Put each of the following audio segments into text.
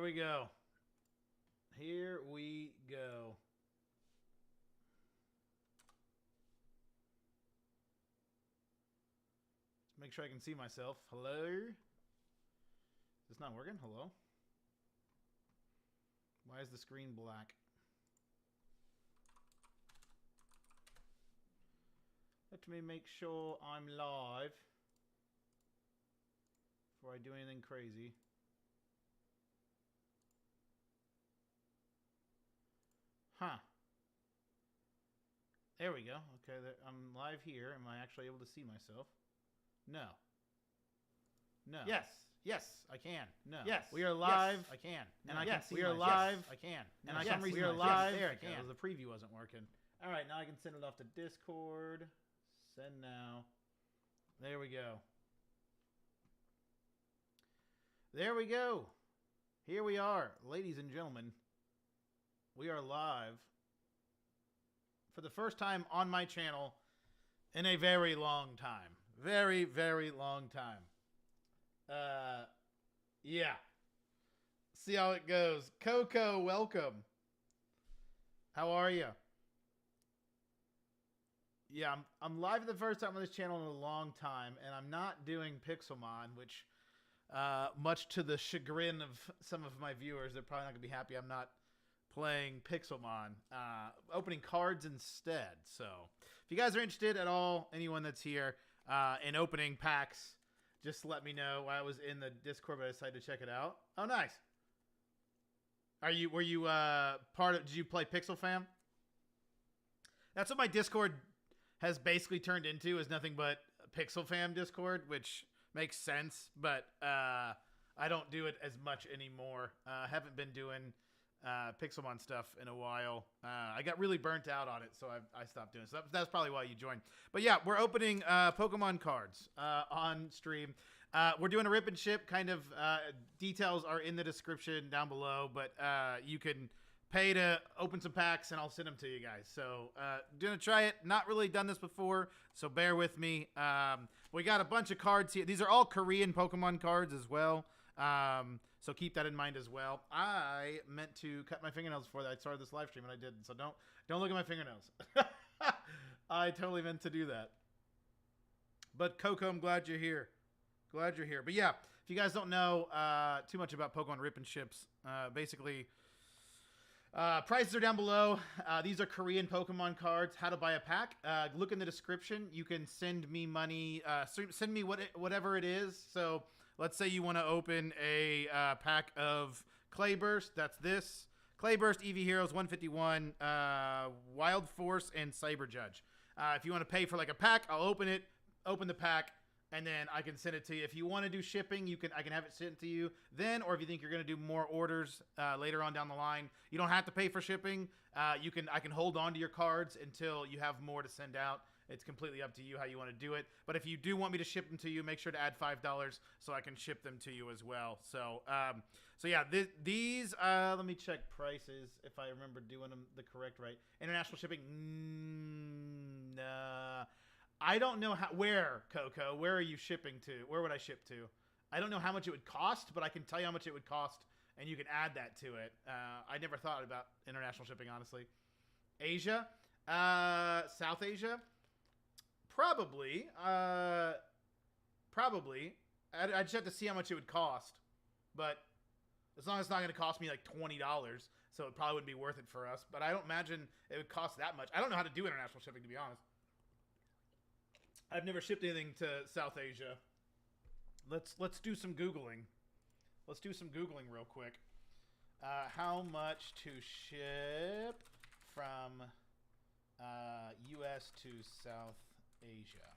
we go. Here we go. Let's make sure I can see myself. Hello? Is this not working? Hello? Why is the screen black? Let me make sure I'm live before I do anything crazy. Huh. There we go. Okay, I'm live here. Am I actually able to see myself? No. No. Yes. Yes, I can. No. Yes. We are live. Yes, I can. And no. I can see we are live. Yes, I can. And no. For some reason we are live. Yes, there I can. The preview wasn't working. All right, now I can send it off to Discord. Send now. There we go. There we go. Here we are, ladies and gentlemen. We are live for the first time on my channel in a very long time. Very, very long time. Yeah. See how it goes. Coco, welcome. How are you? Yeah, I'm live for the first time on this channel in a long time, and I'm not doing Pixelmon, which, much to the chagrin of some of my viewers, they're probably not going to be happy I'm not playing Pixelmon. Opening cards instead. So, if you guys are interested at all, anyone that's here, in opening packs, just let me know. I was in the Discord, but I decided to check it out. Oh, nice. Were you part of, did you play Pixel Fam? That's what my Discord has basically turned into, is nothing but Pixel Fam Discord, which makes sense, but I don't do it as much anymore. Haven't been doing Pixelmon stuff in a while. I got really burnt out on it, so I stopped doing it. So that's probably why you joined. But yeah, we're opening Pokemon cards on stream. We're doing a rip and ship. Kind of details are in the description down below, but you can pay to open some packs, and I'll send them to you guys. So gonna try it. Not really done this before, so bear with me. We got a bunch of cards here. These are all Korean Pokemon cards as well. So keep that in mind as well. I meant to cut my fingernails before I started this live stream, and I didn't. So don't look at my fingernails. I totally meant to do that. But Coco, I'm glad you're here. Glad you're here. But yeah, if you guys don't know too much about Pokemon Rip and Ships, basically prices are down below. These are Korean Pokemon cards. How to buy a pack. Look in the description. You can send me money. Send me whatever it is. So let's say you want to open a pack of Clayburst. That's this. Clayburst, Eevee Heroes, 151, Wild Force, and Cyber Judge. If you want to pay for like a pack, I'll open it, open the pack, and then I can send it to you. If you want to do shipping, I can have it sent to you then, or if you think you're going to do more orders later on down the line, you don't have to pay for shipping. I can hold on to your cards until you have more to send out. It's completely up to you how you want to do it. But if you do want me to ship them to you, make sure to add $5 so I can ship them to you as well. So, yeah, these, let me check prices if I remember doing them the correct right. International shipping, I don't know where, Coco, where are you shipping to? Where would I ship to? I don't know how much it would cost, but I can tell you how much it would cost, and you can add that to it. I never thought about international shipping, honestly. Asia, South Asia. Probably. Probably. I just have to see how much it would cost. But as long as it's not going to cost me like $20, so it probably wouldn't be worth it for us. But I don't imagine it would cost that much. I don't know how to do international shipping, to be honest. I've never shipped anything to South Asia. Let's do some Googling. Let's do some Googling real quick. How much to ship from U.S. to South Asia,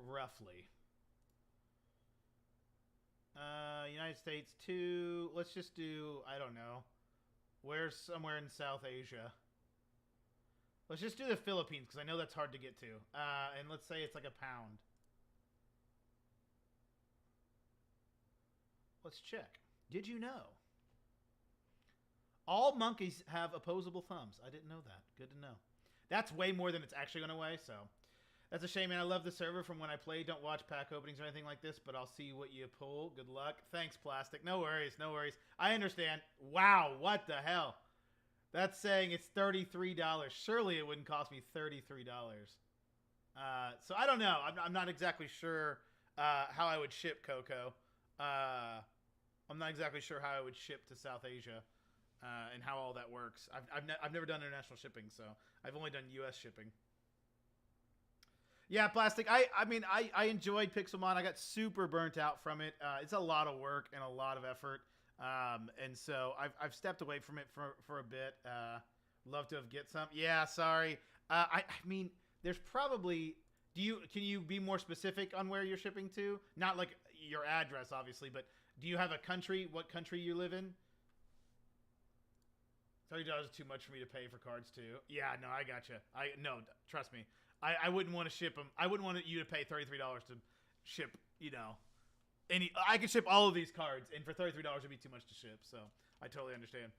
roughly. United States to, let's just do, I don't know, where's somewhere in South Asia? Let's just do the Philippines, because I know that's hard to get to. And let's say it's like a pound. Let's check. Did you know? All monkeys have opposable thumbs. I didn't know that. Good to know. That's way more than it's actually going to weigh, so. That's a shame, man. I love the server from when I play. Don't watch pack openings or anything like this, but I'll see what you pull. Good luck. Thanks, Plastic. No worries, no worries. I understand. Wow, what the hell? That's saying it's $33. Surely it wouldn't cost me $33. So I don't know. I'm not exactly sure how I would ship Coco. I'm not exactly sure how I would ship to South Asia and how all that works. I've never done international shipping, so I've only done U.S. shipping. Yeah, Plastic. I enjoyed Pixelmon. I got super burnt out from it. It's a lot of work and a lot of effort. And so I've stepped away from it for a bit. Love to have get some. Yeah, sorry. I mean, there's probably. Can you be more specific on where you're shipping to? Not like your address, obviously, but do you have a country? What country you live in? $30 is too much for me to pay for cards too. Yeah, no, I gotcha. Trust me. I wouldn't want to ship them. I wouldn't want you to pay $33 to ship, I could ship all of these cards, and for $33 would be too much to ship, so I totally understand.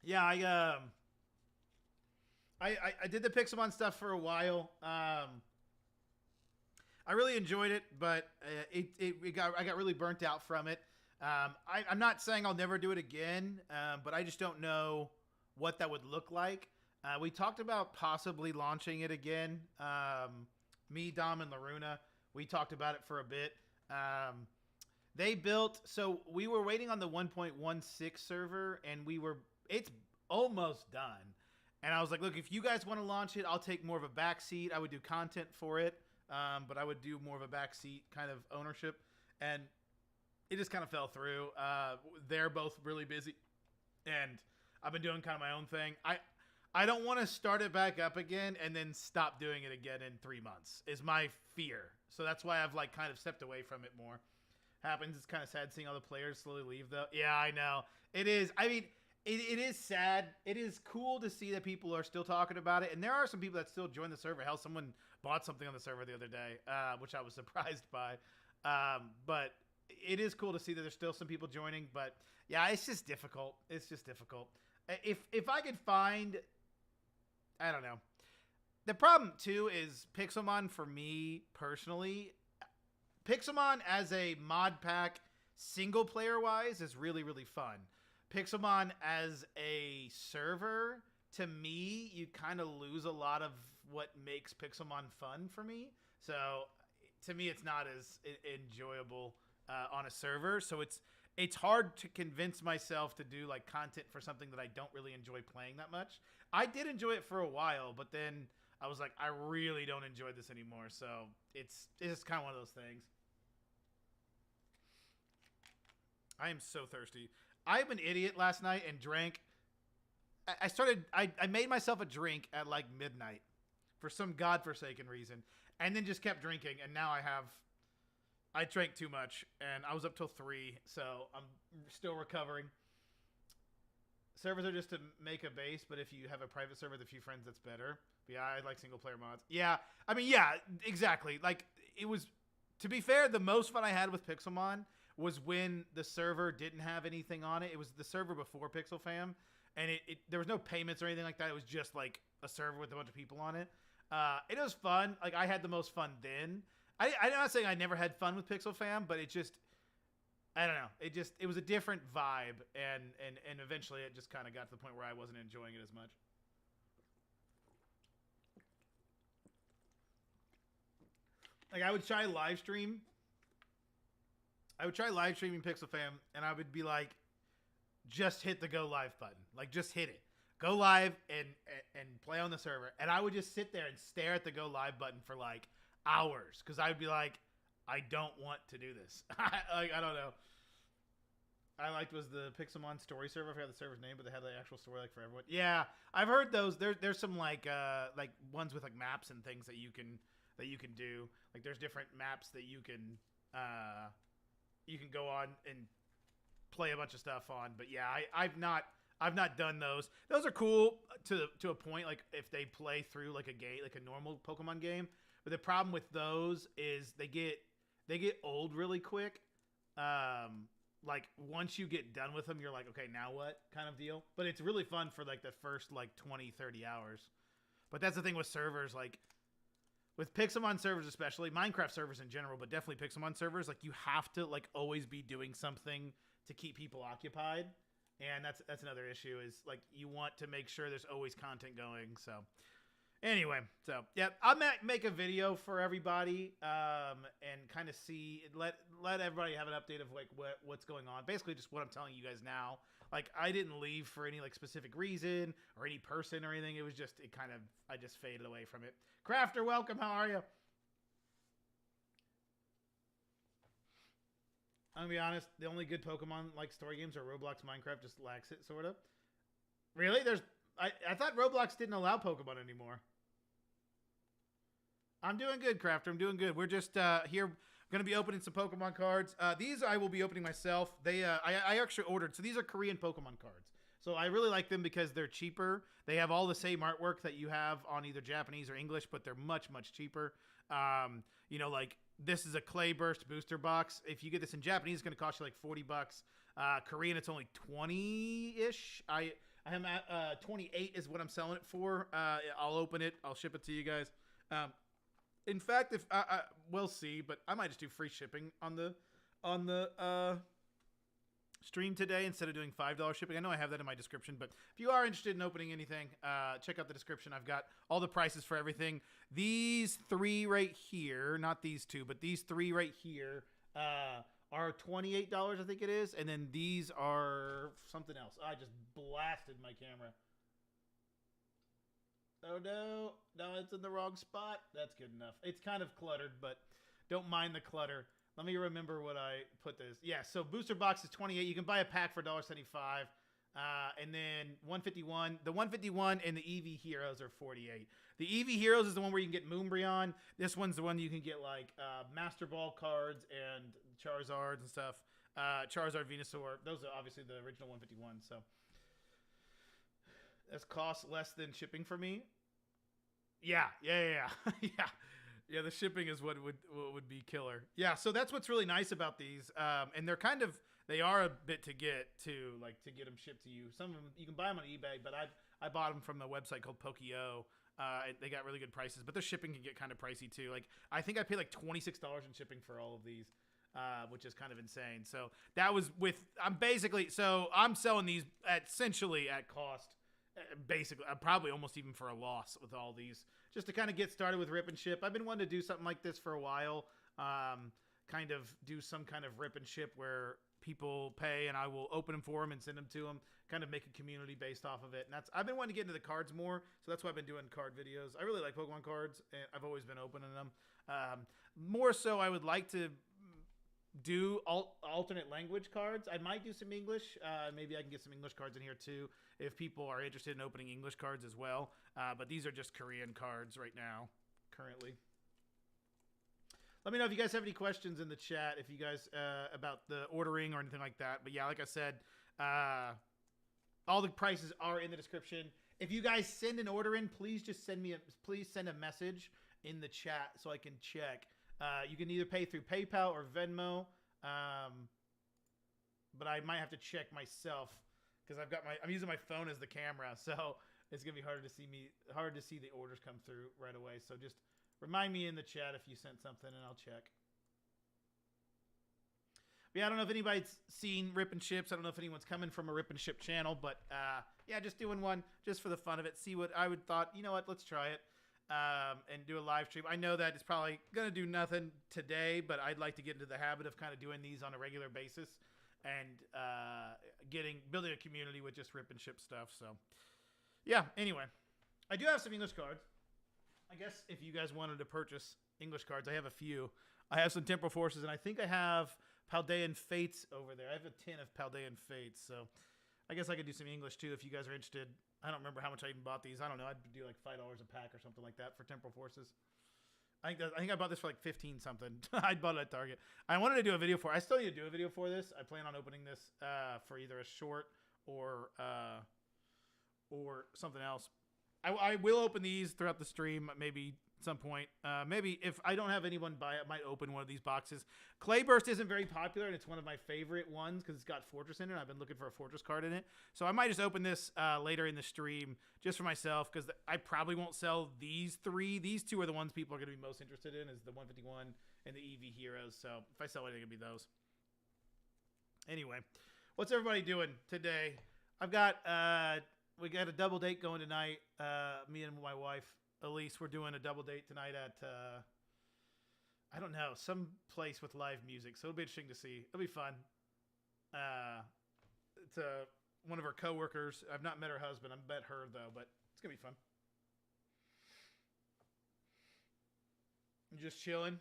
Yeah, I did the Pixelmon stuff for a while. I really enjoyed it, but I got really burnt out from it. I'm not saying I'll never do it again, but I just don't know what that would look like. We talked about possibly launching it again. Me, Dom, and Laruna, we talked about it for a bit. So we were waiting on the 1.16 server, and it's almost done. And I was like, look, if you guys want to launch it, I'll take more of a backseat. I would do content for it, but I would do more of a backseat kind of ownership. And it just kind of fell through. They're both really busy, and I've been doing kind of my own thing. I don't want to start it back up again and then stop doing it again in 3 months is my fear. So that's why I've kind of stepped away from it more. Happens. It's kind of sad seeing all the players slowly leave though. Yeah, I know. It is. I mean, it is sad. It is cool to see that people are still talking about it. And there are some people that still join the server. Hell, someone bought something on the server the other day, which I was surprised by. But it is cool to see that there's still some people joining. But yeah, it's just difficult. It's just difficult. If I could find, I don't know. The problem too is Pixelmon for me personally. Pixelmon as a mod pack, single player wise, is really, really fun. Pixelmon as a server, to me, you kind of lose a lot of what makes Pixelmon fun for me. So to me, it's not as enjoyable on a server. So it's hard to convince myself to do content for something that I don't really enjoy playing that much. I did enjoy it for a while, but then I was like, I really don't enjoy this anymore. So it's just kind of one of those things. I am so thirsty. I'm an idiot last night and drank. I made myself a drink at midnight for some godforsaken reason, and then just kept drinking. And now I drank too much, and I was up till 3, so I'm still recovering. Servers are just to make a base, but if you have a private server with a few friends, that's better. But yeah, I like single player mods. Yeah, I mean, yeah, exactly. It was, to be fair, the most fun I had with Pixelmon was when the server didn't have anything on it. It was the server before PixelFam, and there was no payments or anything like that. It was just a server with a bunch of people on it. It was fun. I had the most fun then. I'm not saying I never had fun with PixelFam, but it just, I don't know. It was a different vibe, and eventually it just kind of got to the point where I wasn't enjoying it as much. I would try live stream. I would try live streaming PixelFam, and I would be like, just hit the go live button. Just hit it. Go live and play on the server. And I would just sit there and stare at the go live button for hours, because I would be like, I don't want to do this. I don't know. I liked was the Pixelmon story server. I forgot the server's name, but they had the actual story for everyone. Yeah, I've heard those. There's some ones with maps and things that you can do. There's different maps that you can go on and play a bunch of stuff on. But yeah, I've not done those. Those are cool to a point. If they play through a game, a normal Pokemon game. But the problem with those is they get old really quick. like once you get done with them, you're like, okay, now what kind of deal. But it's really fun for like the first like 20-30 hours. But that's the thing with servers, like with Pixelmon servers especially, Minecraft servers in general, but definitely Pixelmon servers, like you have to like always be doing something to keep people occupied. And that's another issue, is like you want to make sure there's always content going. So anyway, so yeah, I'll make a video for everybody, and kind of see, let everybody have an update of like what's going on. Basically, just what I'm telling you guys now. Like I didn't leave for any like specific reason or any person or anything. It was just I just faded away from it. Crafter, welcome. How are you? I'm gonna be honest. The only good Pokemon like story games are Roblox, Minecraft. Just lacks it, sort of. Really? I thought Roblox didn't allow Pokemon anymore. I'm doing good, Crafter. I'm doing good. We're just here going to be opening some Pokemon cards. These I will be opening myself. I actually ordered. So these are Korean Pokemon cards. So I really like them because they're cheaper. They have all the same artwork that you have on either Japanese or English, but they're much, much cheaper. You know, like this is a Clay Burst booster box. If you get this in Japanese, it's going to cost you like $40. Korean, it's only 20-ish. I am at 28 is what I'm selling it for. I'll open it. I'll ship it to you guys. In fact, if we'll see, but I might just do free shipping on the stream today instead of doing $5 shipping. I know I have that in my description, but if you are interested in opening anything, check out the description. I've got all the prices for everything. These three right here, not these two, but these three right here are $28, I think it is, and then these are something else. I just blasted my camera. Oh no, it's in the wrong spot. That's good enough. It's kind of cluttered, but don't mind the clutter. Let me remember what I put this. Yeah, so booster box is $28. You can buy a pack for $1.75. And then 151. The 151 and the Eevee Heroes are $48. The Eevee Heroes is the one where you can get Moonbryon. This one's the one you can get like Master Ball cards and Charizards and stuff. Charizard, Venusaur. Those are obviously the original 151. So that's cost less than shipping for me. Yeah. Yeah, the shipping is what would be killer. Yeah, so that's what's really nice about these. And they are a bit to get too, like to get them shipped to you. Some of them you can buy them on eBay, but I bought them from a website called Pokio. They got really good prices, but their shipping can get kind of pricey too. Like I think I paid like $26 in shipping for all of these, which is kind of insane. So that was I'm selling these essentially at cost. Basically, probably almost even for a loss with all these, just to kind of get started with rip and ship. I've been wanting to do something like this for a while, kind of do some kind of rip and ship where people pay and I will open them for them and send them to them, kind of make a community based off of it. And I've been wanting to get into the cards more, so that's why I've been doing card videos. I really like Pokemon cards, and I've always been opening them. More so, I would like to do alternate language cards. I might do some English. Maybe I can get some English cards in here too if people are interested in opening English cards as well. But these are just Korean cards right now, currently. Let me know if you guys have any questions in the chat, if you guys about the ordering or anything like that. But yeah, like I said, all the prices are in the description. If you guys send an order in, please just send a message in the chat so I can check. You can either pay through PayPal or Venmo, but I might have to check myself because I'm using my phone as the camera, so it's gonna be hard to see the orders come through right away. So just remind me in the chat if you sent something, and I'll check. But yeah, I don't know if anybody's seen Rip and Ships. I don't know if anyone's coming from a Rip and Ship channel, but yeah, just doing one just for the fun of it. See what I would thought. You know what? Let's try it. And do a live stream. I know that it's probably going to do nothing today, but I'd like to get into the habit of kind of doing these on a regular basis and building a community with just Rip and Ship stuff. So yeah, anyway, I do have some English cards. I guess if you guys wanted to purchase English cards, I have a few. I have some Temporal Forces, and I think I have Paldean Fates over there. I have a tin of Paldean Fates, so I guess I could do some English too if you guys are interested. I don't remember how much I even bought these. I don't know. I'd do like $5 a pack or something like that for Temporal Forces. I think I bought this for like 15 something. I bought it at Target. I wanted to do a video for. I still need to do a video for this. I plan on opening this for either a short or something else. I will open these throughout the stream. Maybe at some point. Maybe if I don't have anyone buy it, I might open one of these boxes. Clayburst isn't very popular, and it's one of my favorite ones because it's got Fortress in it. I've been looking for a Fortress card in it. So I might just open this later in the stream just for myself because I probably won't sell these 3. These 2 are the ones people are going to be most interested in, is the 151 and the Eevee Heroes. So if I sell anything, it'll be those. Anyway, what's everybody doing today? I've got we got a double date going tonight. Me and my wife Elise, we're doing a double date tonight at I don't know, some place with live music. So it'll be interesting to see. It'll be fun. It's one of her coworkers. I've not met her husband. I've met her though, but it's gonna be fun. I'm just chilling.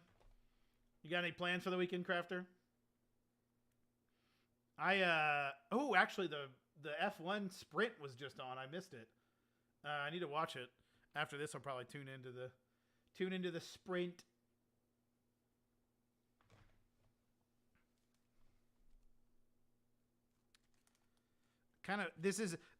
You got any plans for the weekend, Crafter? Actually the F1 sprint was just on. I missed it. I need to watch it. After this, I'll probably tune into the sprint.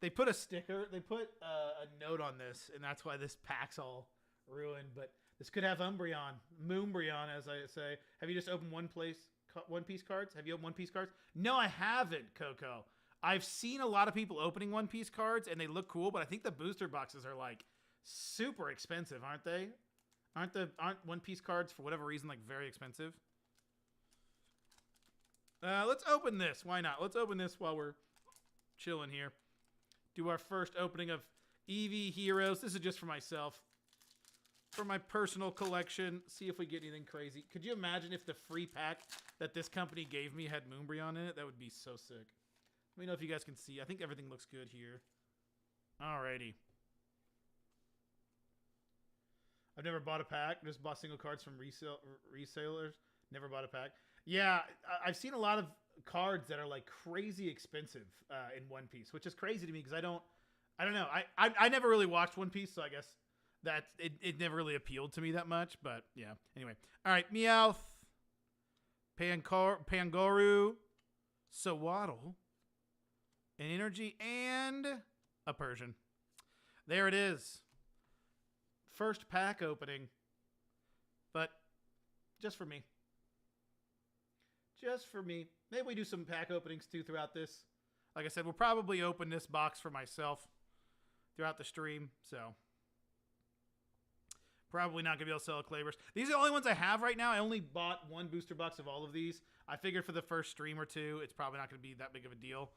They put a sticker, they put a note on this, and that's why this pack's all ruined. But this could have Moonbryon, as I say. Have you just opened One Piece cards? Have you opened One Piece cards? No, I haven't, Coco. I've seen a lot of people opening One Piece cards, and they look cool, but I think the booster boxes are like super expensive, aren't they? Aren't One Piece cards for whatever reason like very expensive? Let's open this. Why not? Let's open this while we're chilling here. Do our first opening of Eevee Heroes. This is just for myself, for my personal collection. See if we get anything crazy. Could you imagine if the free pack that this company gave me had Moonbryon in it? That would be so sick. Let me know if you guys can see. I think everything looks good here. Alrighty. I've never bought a pack. Just bought single cards from resellers. Never bought a pack. Yeah, I've seen a lot of cards that are like crazy expensive in One Piece, which is crazy to me because I don't know. I never really watched One Piece, so I guess that it never really appealed to me that much. But yeah. Anyway, all right. Meowth, Pangoru, Sawaddle, an energy, and a Persian. There it is. First pack opening, but just for me. Just for me. Maybe we do some pack openings too throughout this. Like I said, we'll probably open this box for myself throughout the stream, so probably not going to be able to sell a Clayburst. These are the only ones I have right now. I only bought 1 booster box of all of these. I figured for the first stream or 2, it's probably not going to be that big of a deal.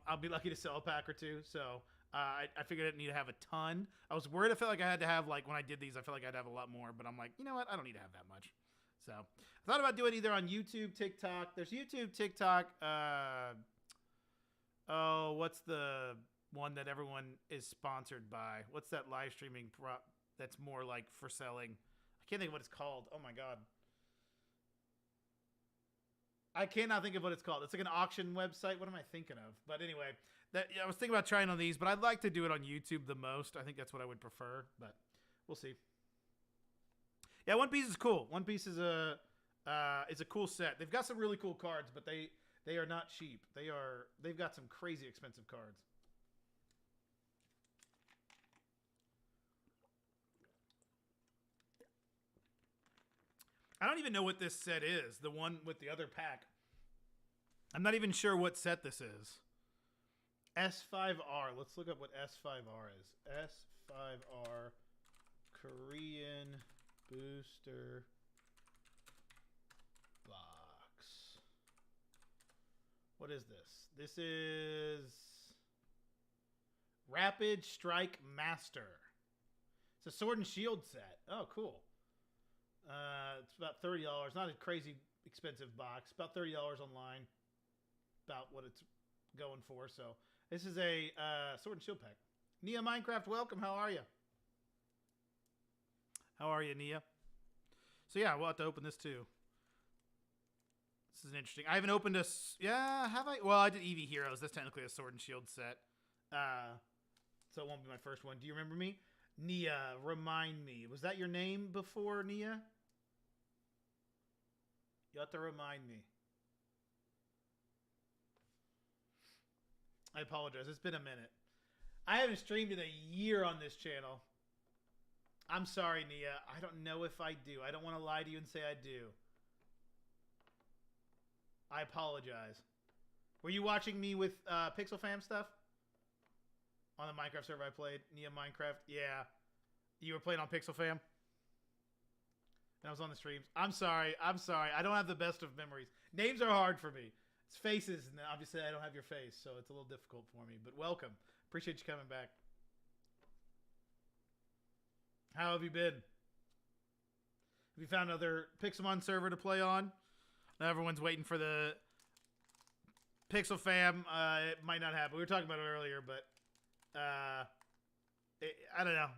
I'll be lucky to sell a pack or 2, so I figured I didn't need to have a ton. I was worried. I felt like I had to have, like, when I did these, I felt like I'd have a lot more, but I'm like, you know what? I don't need to have that much. So I thought about doing either on YouTube, TikTok. There's YouTube, TikTok. What's the one that everyone is sponsored by? What's that live streaming that's more like for selling? I can't think of what it's called. Oh my God. I cannot think of what it's called. It's like an auction website. What am I thinking of? But anyway, I was thinking about trying on these, but I'd like to do it on YouTube the most. I think that's what I would prefer, but we'll see. Yeah, One Piece is cool. One Piece is a cool set. They've got some really cool cards, but they are not cheap. They've got some crazy expensive cards. I don't even know what this set is. The one with the other pack. I'm not even sure what set this is. S5R. Let's look up what S5R is. S5R Korean booster box. What is this? This is Rapid Strike Master. It's a Sword and Shield set. Oh, cool. It's about $30. Not a crazy expensive box. About $30 online. About what it's going for. So this is a Sword and Shield pack. Nia Minecraft, welcome. How are you? How are you, Nia? So yeah, we'll have to open this too. This is interesting. I haven't opened a... Yeah, have I? Well, I did Eevee Heroes. That's technically a Sword and Shield set. So it won't be my first one. Do you remember me? Nia, remind me. Was that your name before, Nia? You have to remind me. I apologize. It's been a minute. I haven't streamed in a year on this channel. I'm sorry, Nia. I don't know if I do. I don't want to lie to you and say I do. I apologize. Were you watching me with Pixel Fam stuff? On the Minecraft server I played? Nia Minecraft? Yeah. You were playing on Pixel Fam? And I was on the streams. I'm sorry. I'm sorry. I don't have the best of memories. Names are hard for me. It's faces, and obviously I don't have your face, so it's a little difficult for me. But welcome. Appreciate you coming back. How have you been? Have you found another Pixelmon server to play on? Now everyone's waiting for the Pixel Fam. It might not happen. We were talking about it earlier, but I don't know.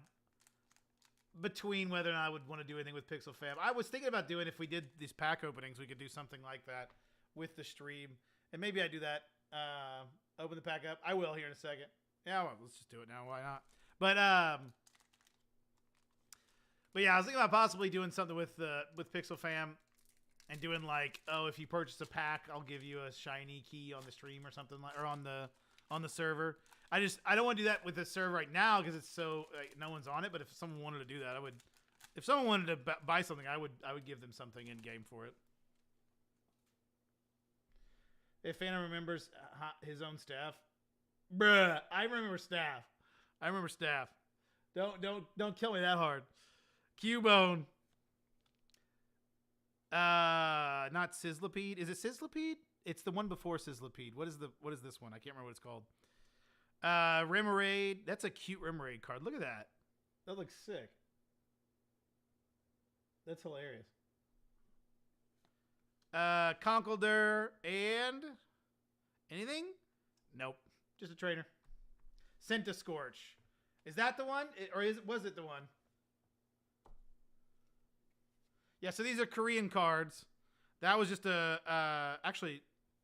Between whether or not I would want to do anything with Pixel Fam. I was thinking about doing, if we did these pack openings, we could do something like that with the stream. And maybe I do that. Open the pack up. I will here in a second. Yeah, well, let's just do it now. Why not? But yeah, I was thinking about possibly doing something with Pixel Fam and doing like, oh, if you purchase a pack, I'll give you a shiny key on the stream or something, like, or on the server. I don't want to do that with the server right now because it's so no one's on it. But if someone wanted to do that, I would. If someone wanted to buy something, I would give them something in game for it. If Phantom remembers his own staff, bruh, I remember staff. I remember staff. Don't kill me that hard. Cubone. Not Sizzlipede. Is it Sizzlipede? It's the one before Sizzlipede. What is this one? I can't remember what it's called. Remoraid. That's a cute Remoraid card. Look at that. That looks sick. That's hilarious. Conkeldurr and anything? Nope. Just a trainer. Centiskorch. Is that the one? Was it the one? Yeah, so these are Korean cards. That was just actually,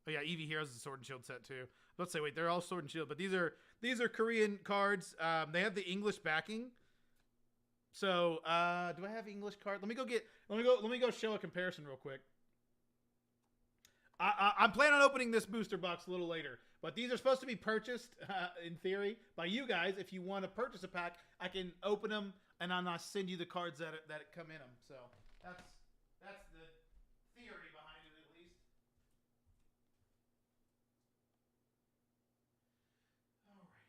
oh yeah, Eevee Heroes is a Sword and Shield set too. Let's say, wait, they're all Sword and Shield, but these are Korean cards. They have the English backing. So, do I have English card? Let me go show a comparison real quick. I'm planning on opening this booster box a little later, but these are supposed to be purchased, in theory, by you guys. If you want to purchase a pack, I can open them and I'll send you the cards that come in them. So that's the theory behind it, at least. Alrighty.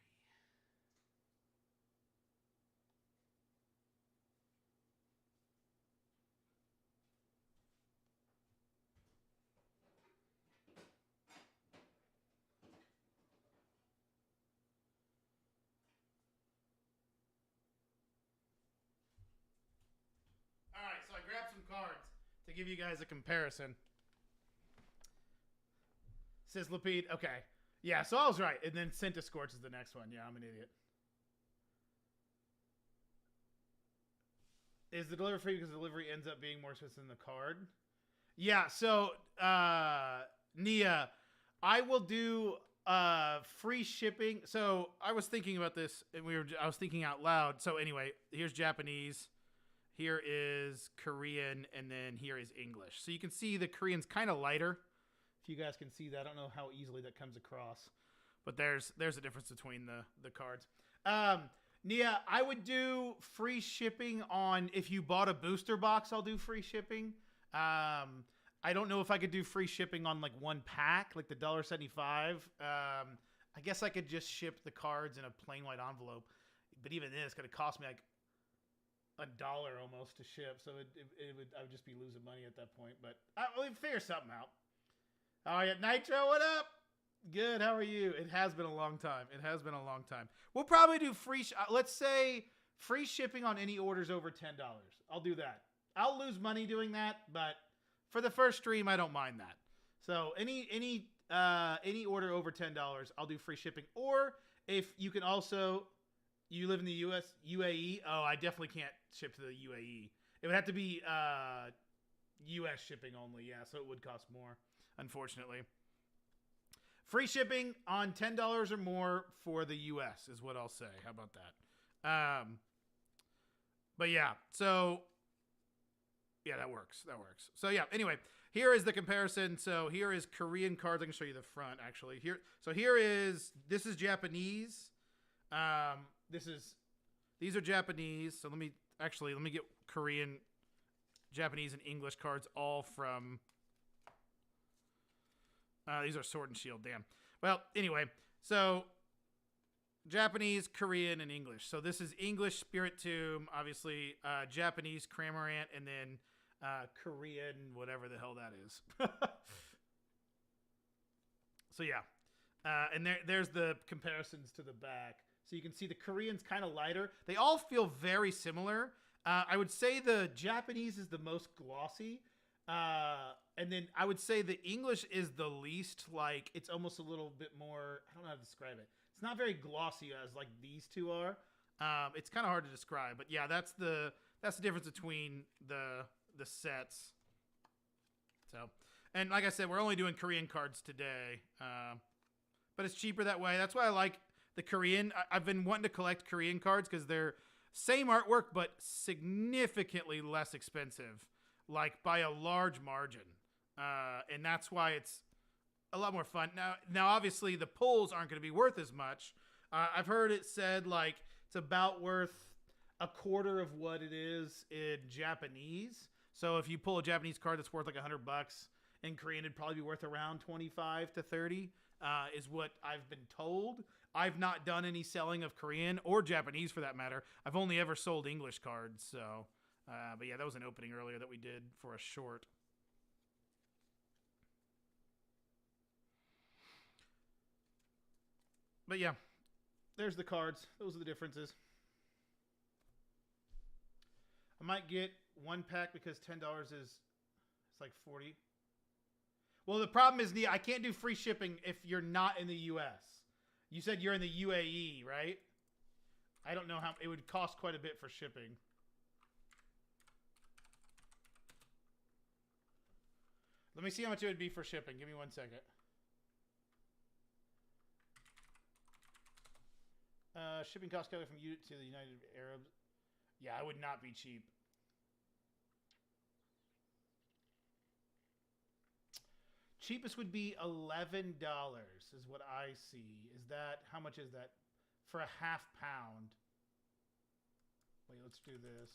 Alright, so I grabbed some cards to give you guys a comparison. Sizzlipede, okay. Yeah, so I was right. And then Centiskorch is the next one. Yeah, I'm an idiot. Is the delivery free because the delivery ends up being more expensive than the card? Yeah, so Nia, I will do free shipping. So I was thinking about this and I was thinking out loud. So anyway, here's Japanese. Here is Korean, and then here is English. So you can see the Korean's kind of lighter. If you guys can see that, I don't know how easily that comes across, but there's a difference between the cards. Nia, I would do free shipping on, if you bought a booster box, I'll do free shipping. I don't know if I could do free shipping on like one pack, like the $1.75. I guess I could just ship the cards in a plain white envelope, but even then it's going to cost me like $1 almost to ship, so I would just be losing money at that point. But we'll figure something out. Oh yeah, Nitro, what up? Good, how are you? It has been a long time. It has been a long time. We'll probably do free. Let's say free shipping on any orders over $10. I'll do that. I'll lose money doing that, but for the first stream, I don't mind that. So any order over $10, I'll do free shipping. Or if you can also. You live in the U.S., UAE? Oh, I definitely can't ship to the UAE. It would have to be U.S. shipping only, yeah, so it would cost more, unfortunately. Free shipping on $10 or more for the U.S. is what I'll say. How about that? But yeah, so yeah, that works. That works. So yeah, anyway, here is the comparison. So here is Korean cards. I can show you the front, actually. This is Japanese. These are Japanese. So let me Actually, let me get Korean, Japanese, and English cards all from... these are Sword and Shield, damn. Well, anyway, so Japanese, Korean, and English. So this is English Spirit Tomb, obviously, Japanese Cramorant, and then Korean, whatever the hell that is. So yeah. And there's the comparisons to the back. So you can see the Korean's kind of lighter. They all feel very similar. I would say the Japanese is the most glossy. And then I would say the English is the least, like, it's almost a little bit more, I don't know how to describe it. It's not very glossy as like these two are. It's kind of hard to describe, but yeah, that's the difference between the sets. So, and like I said, we're only doing Korean cards today. But it's cheaper that way. That's why I like the Korean. I've been wanting to collect Korean cards because they're same artwork, but significantly less expensive, like by a large margin. And that's why it's a lot more fun. Now, obviously, the pulls aren't going to be worth as much. I've heard it said like it's about worth a quarter of what it is in Japanese. So if you pull a Japanese card that's worth like $100, in Korean it'd probably be worth around 25 to 30. Is what I've been told. I've not done any selling of Korean or Japanese for that matter. I've only ever sold English cards. So, but yeah, that was an opening earlier that we did for a short. But yeah, there's the cards. Those are the differences. I might get one pack because $10 is it's like 40. Well, the problem is I can't do free shipping if you're not in the U.S. You said you're in the UAE, right? I don't know how it would cost quite a bit for shipping. Let me see how much it would be for shipping. Give me 1 second. Shipping cost calculated from United to the United Arab. Yeah, it would not be cheap. Cheapest would be $11 is what I see. Is that, how much is that? For a half pound. Wait, let's do this.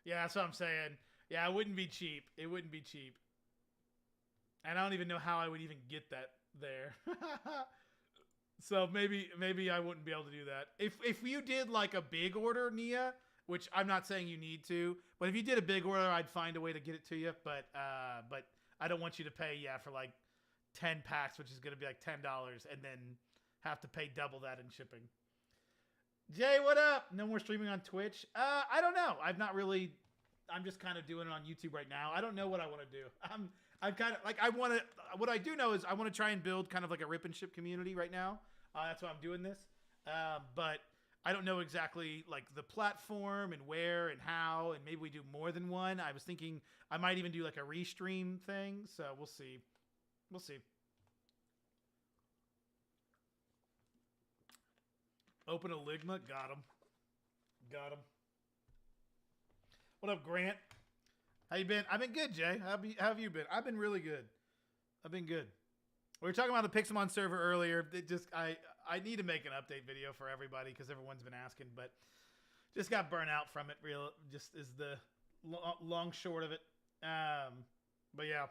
Yeah, that's what I'm saying. Yeah, it wouldn't be cheap. It wouldn't be cheap. And I don't even know how I would even get that there. So maybe I wouldn't be able to do that. If you did like a big order, Nia, which I'm not saying you need to, but if you did a big order, I'd find a way to get it to you. But I don't want you to pay, for like 10 packs, which is going to be like $10, and then have to pay double that in shipping. Jay, what up? No more streaming on Twitch? I don't know. I'm just kind of doing it on YouTube right now. I don't know what I want to do. I'm kind of like, what I do know is I want to try and build kind of like a rip and ship community right now. That's why I'm doing this. But I don't know exactly like the platform and where and how, and maybe we do more than one. I was thinking I might even do like a restream thing. So we'll see. We'll see. Open a Ligma. Got him. Got him. What up, Grant? How you been? I've been good, Jay. How have you been? I've been really good. I've been good. We were talking about the Pixelmon server earlier. I need to make an update video for everybody because everyone's been asking, but just got burnt out from it. Just is the long short of it. But yeah,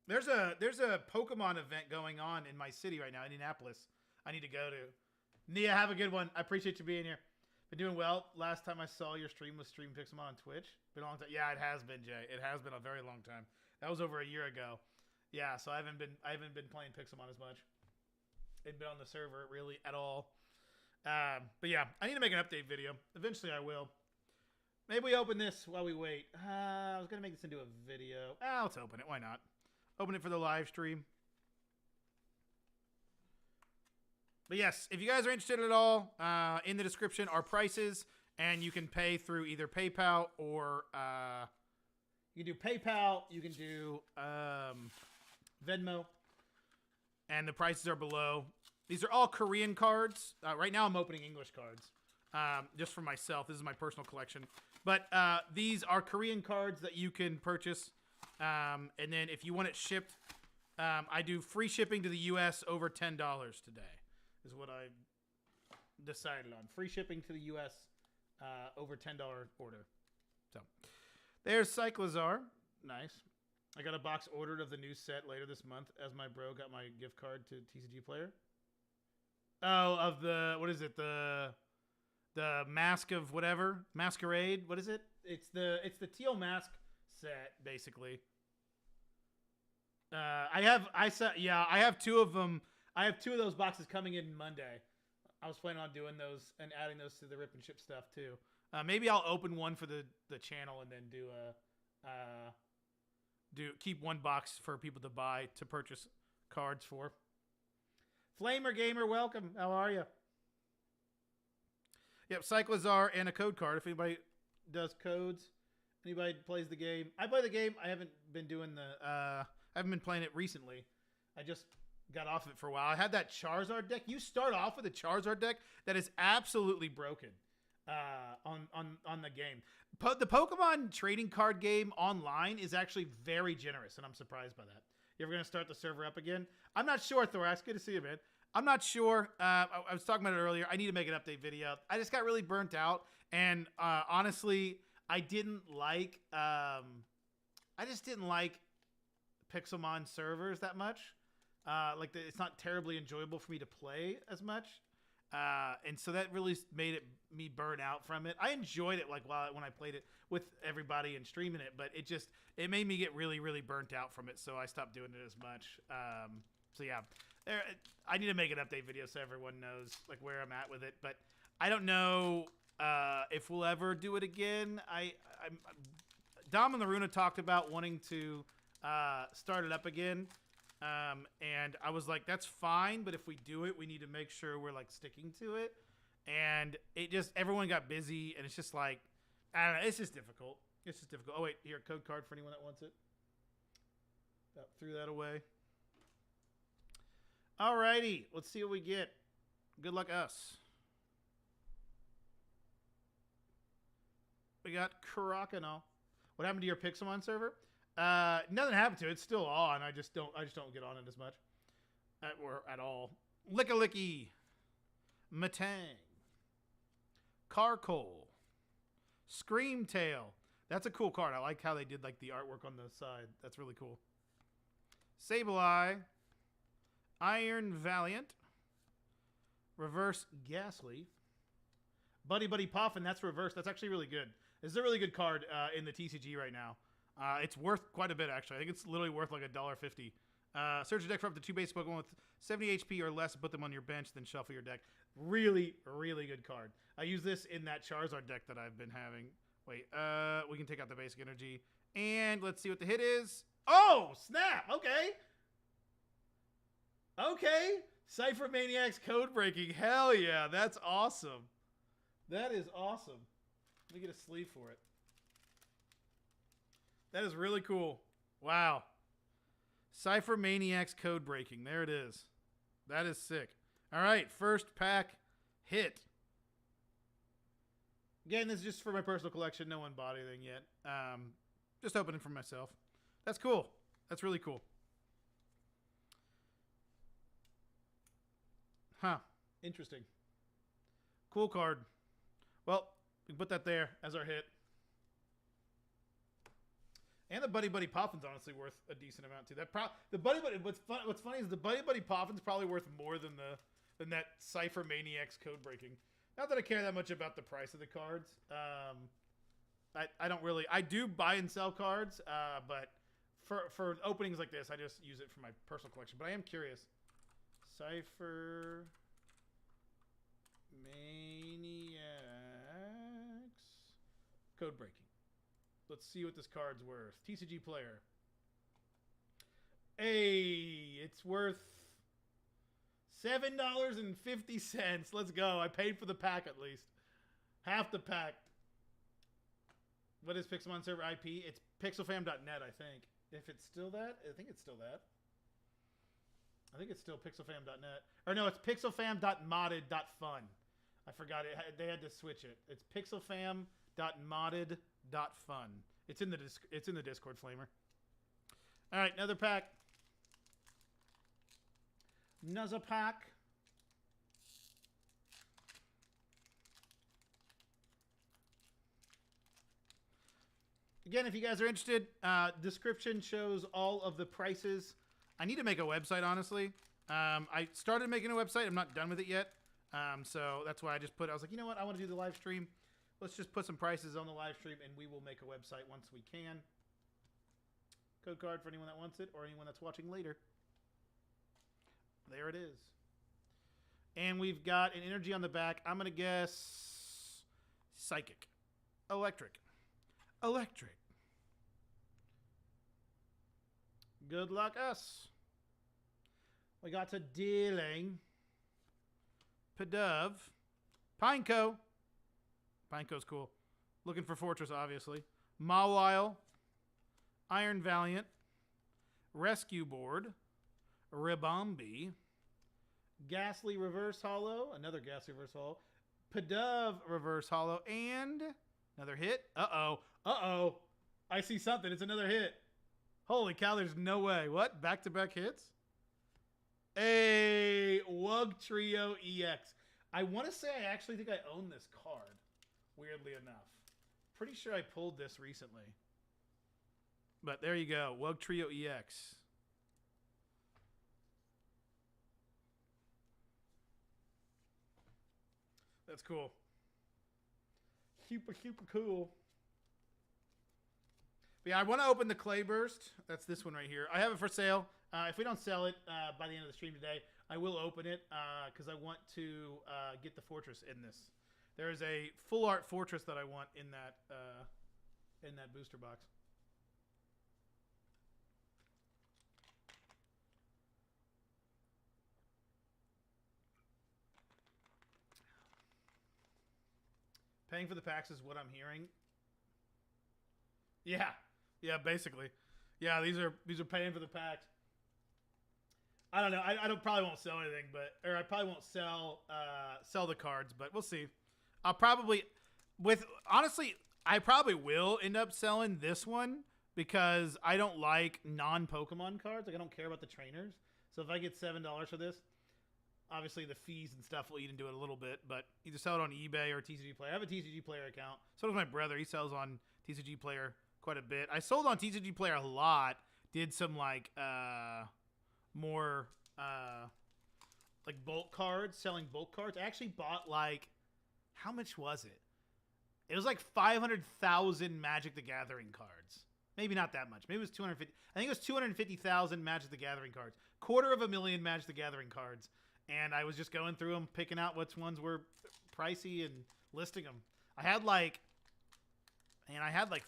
there's a Pokemon event going on in my city right now, Indianapolis. I need to go to. Nia, have a good one. I appreciate you being here. Been doing well. Last time I saw your stream was Stream Pixelmon on Twitch. Been a long time. Yeah, it has been, Jay. It has been a very long time. That was over a year ago. Yeah, so I haven't been playing Pixelmon as much. Ain't been on the server really at all. But yeah, I need to make an update video. Eventually I will. Maybe we open this while we wait. I was gonna make this into a video. Let's open it. Why not? Open it for the live stream. But yes, if you guys are interested at all, in the description are prices, and you can pay through either PayPal or you can do PayPal, you can do Venmo, and the prices are below. These are all Korean cards. Right now I'm opening English cards just for myself. This is my personal collection. But these are Korean cards that you can purchase. And then if you want it shipped, I do free shipping to the U.S. over $10 today. Is what I decided on. Free shipping to the U.S. Over $10 order. So there's Cyclazar. Nice. I got a box ordered of the new set later this month as my bro got my gift card to TCG Player. Oh, of the, what is it? The mask of whatever? Masquerade? What is it? It's the teal mask set, basically. I have two of them. I have two of those boxes coming in Monday. I was planning on doing those and adding those to the rip and ship stuff too. Maybe I'll open one for the channel and then keep one box for people to buy to purchase cards for. Flamer Gamer, welcome. How are you? Yep, Cyclazar and a code card. If anybody does codes, anybody plays the game. I play the game. I haven't been doing I haven't been playing it recently. I just got off it for a while. I had that Charizard deck. You start off with a Charizard deck that is absolutely broken on the game. The Pokemon trading card game online is actually very generous, and I'm surprised by that. You ever going to start the server up again? I'm not sure, Thorax. Good to see you, man. I'm not sure. I was talking about it earlier. I need to make an update video. I just got really burnt out, and honestly, I didn't like. I just didn't like Pixelmon servers that much. It's not terribly enjoyable for me to play as much, and so that really made me burn out from it. I enjoyed it when I played it with everybody and streaming it, but it made me get really, really burnt out from it. So I stopped doing it as much. So yeah, I need to make an update video so everyone knows where I'm at with it. But I don't know if we'll ever do it again. Dom and Laruna talked about wanting to start it up again. And I was like, that's fine, but if we do it, we need to make sure we're sticking to it. And everyone got busy, and it's just I don't know, it's just difficult. Oh wait, here, code card for anyone that wants it. Threw that away. Alrighty, let's see what we get. Good luck us. We got Karakano. What happened to your Pixelmon server? Nothing happened to it. It's still on. I just don't get on it as much. Or at all. Lickalicky. Matang. Carcoal. Screamtail. That's a cool card. I like how they did the artwork on the side. That's really cool. Sableye. Iron Valiant. Reverse Ghastly. Buddy Poffin. That's reverse. That's actually really good. This is a really good card in the TCG right now. It's worth quite a bit, actually. I think it's literally worth $1.50. Search your deck for up to 2 base Pokemon with 70 HP or less, put them on your bench, then shuffle your deck. Really, really good card. I use this in that Charizard deck that I've been having. Wait, we can take out the basic energy. And let's see what the hit is. Oh, snap! Okay. Okay. Cypher Maniac's code breaking. Hell yeah, that's awesome. That is awesome. Let me get a sleeve for it. That is really cool. Wow. Cypher Maniac's code breaking. There it is. That is sick. All right, first pack hit. Again, this is just for my personal collection. No one bought anything yet. Just opening for myself. That's cool. That's really cool. Huh. Interesting. Cool card. Well, we can put that there as our hit. And the Buddy Poffin's honestly worth a decent amount too. What's funny is the Buddy Poffin's probably worth more than that Cypher Maniac's code breaking. Not that I care that much about the price of the cards. I don't really. I do buy and sell cards, but for openings like this, I just use it for my personal collection. But I am curious. Cypher Maniac's code breaking. Let's see what this card's worth. TCG Player. Hey, it's worth $7.50. Let's go. I paid for the pack at least. Half the pack. What is Pixelmon server IP? It's pixelfam.net, I think. If it's still that, I think it's still that. I think it's still pixelfam.net. Or no, it's pixelfam.modded.fun. I forgot it. They had to switch it. It's pixelfam.modded.fun. It's in the Discord, Flamer. All right, another pack. Another pack. Again, if you guys are interested, description shows all of the prices. I need to make a website, honestly. I started making a website. I'm not done with it yet. So that's why I just I was like, you know what? I want to do the live stream. Let's just put some prices on the live stream, and we will make a website once we can. Code card for anyone that wants it or anyone that's watching later. There it is. And we've got an energy on the back. I'm going to guess psychic. Electric. Electric. Good luck, us. We got to dealing. Pidove. Pineco. Pineco's cool. Looking for Fortress, obviously. Mawile. Iron Valiant. Rescue Board. Ribombi. Ghastly Reverse Hollow. Another Ghastly Reverse Hollow. Pidove Reverse Hollow. And another hit. Uh-oh. Uh-oh. I see something. It's another hit. Holy cow, there's no way. What? Back-to-back hits? Hey, Wug Trio EX. I want to say I actually think I own this card, weirdly enough. Pretty sure I pulled this recently. But there you go. Wug Trio EX. That's cool. Super, super cool. But yeah, I want to open the Clay Burst. That's this one right here. I have it for sale. If we don't sell it by the end of the stream today, I will open it because I want to get the Fortress in this. There is a full art Fortress that I want in that booster box. Paying for the packs is what I'm hearing. Yeah, basically. Yeah, these are paying for the packs. I don't know. I probably won't sell anything, or I probably won't sell the cards, but we'll see. I'll probably honestly, I probably will end up selling this one because I don't like non-Pokemon cards. Like I don't care about the trainers. So if I get $7 for this, obviously the fees and stuff will eat into it a little bit, but either sell it on eBay or TCG Player. I have a TCG Player account. So does my brother. He sells on TCG Player quite a bit. I sold on TCG Player a lot. Did some like more like bulk cards, selling bulk cards. I actually bought like, how much was it? It was like 500,000 Magic the Gathering cards. Maybe not that much. Maybe it was 250. I think it was 250,000 Magic the Gathering cards. 250,000 Magic the Gathering cards. And I was just going through them, picking out which ones were pricey and listing them. I had like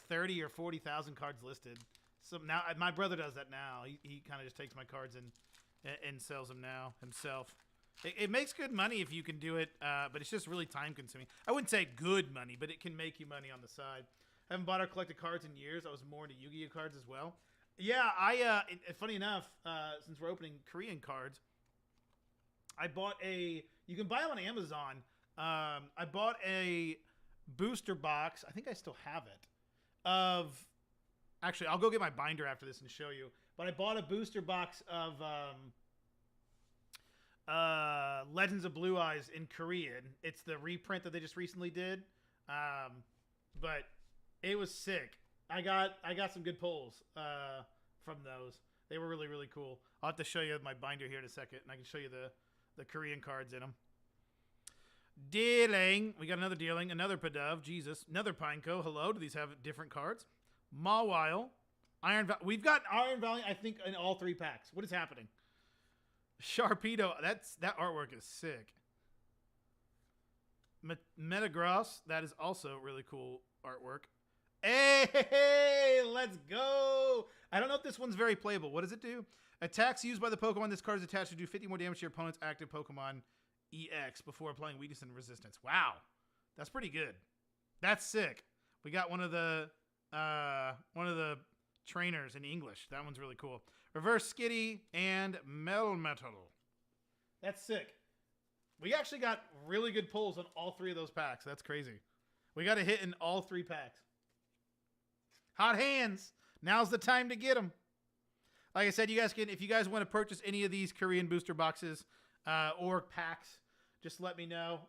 30 or 40,000 cards listed. So now my brother does that now. He kind of just takes my cards and sells them now himself. It makes good money if you can do it, but it's just really time consuming. I wouldn't say good money, but it can make you money on the side. I haven't bought or collected cards in years. I was more into Yu-Gi-Oh cards as well. Yeah, funny enough, since we're opening Korean cards, I bought you can buy them on Amazon. I bought a booster box. I think I still have it. Actually, I'll go get my binder after this and show you. But I bought a booster box of Legends of Blue Eyes in Korean. It's the reprint that they just recently did. But it was sick. I got some good pulls from those. They were really, really cool. I'll have to show you my binder here in a second, and I can show you the Korean cards in them. Dealing. We got another Dealing, another Pidove. Jesus. Another Pineco. Hello. Do these have different cards? Mawile. We've got Iron Valley, I think, in all three packs. What is happening? Sharpedo. That artwork is sick. Metagross. That is also really cool artwork. Hey, let's go. I don't know if this one's very playable. What does it do? Attacks used by the Pokemon this card is attached to do 50 more damage to your opponent's active Pokemon EX before applying weakness and resistance. Wow. That's pretty good. That's sick. We got one of the trainers in English. That one's really cool. Reverse Skitty and Melmetal. That's sick. We actually got really good pulls on all three of those packs. That's crazy. We got a hit in all three packs. Hot hands. Now's the time to get them. Like I said, you guys can, if you guys want to purchase any of these Korean booster boxes or packs, just let me know.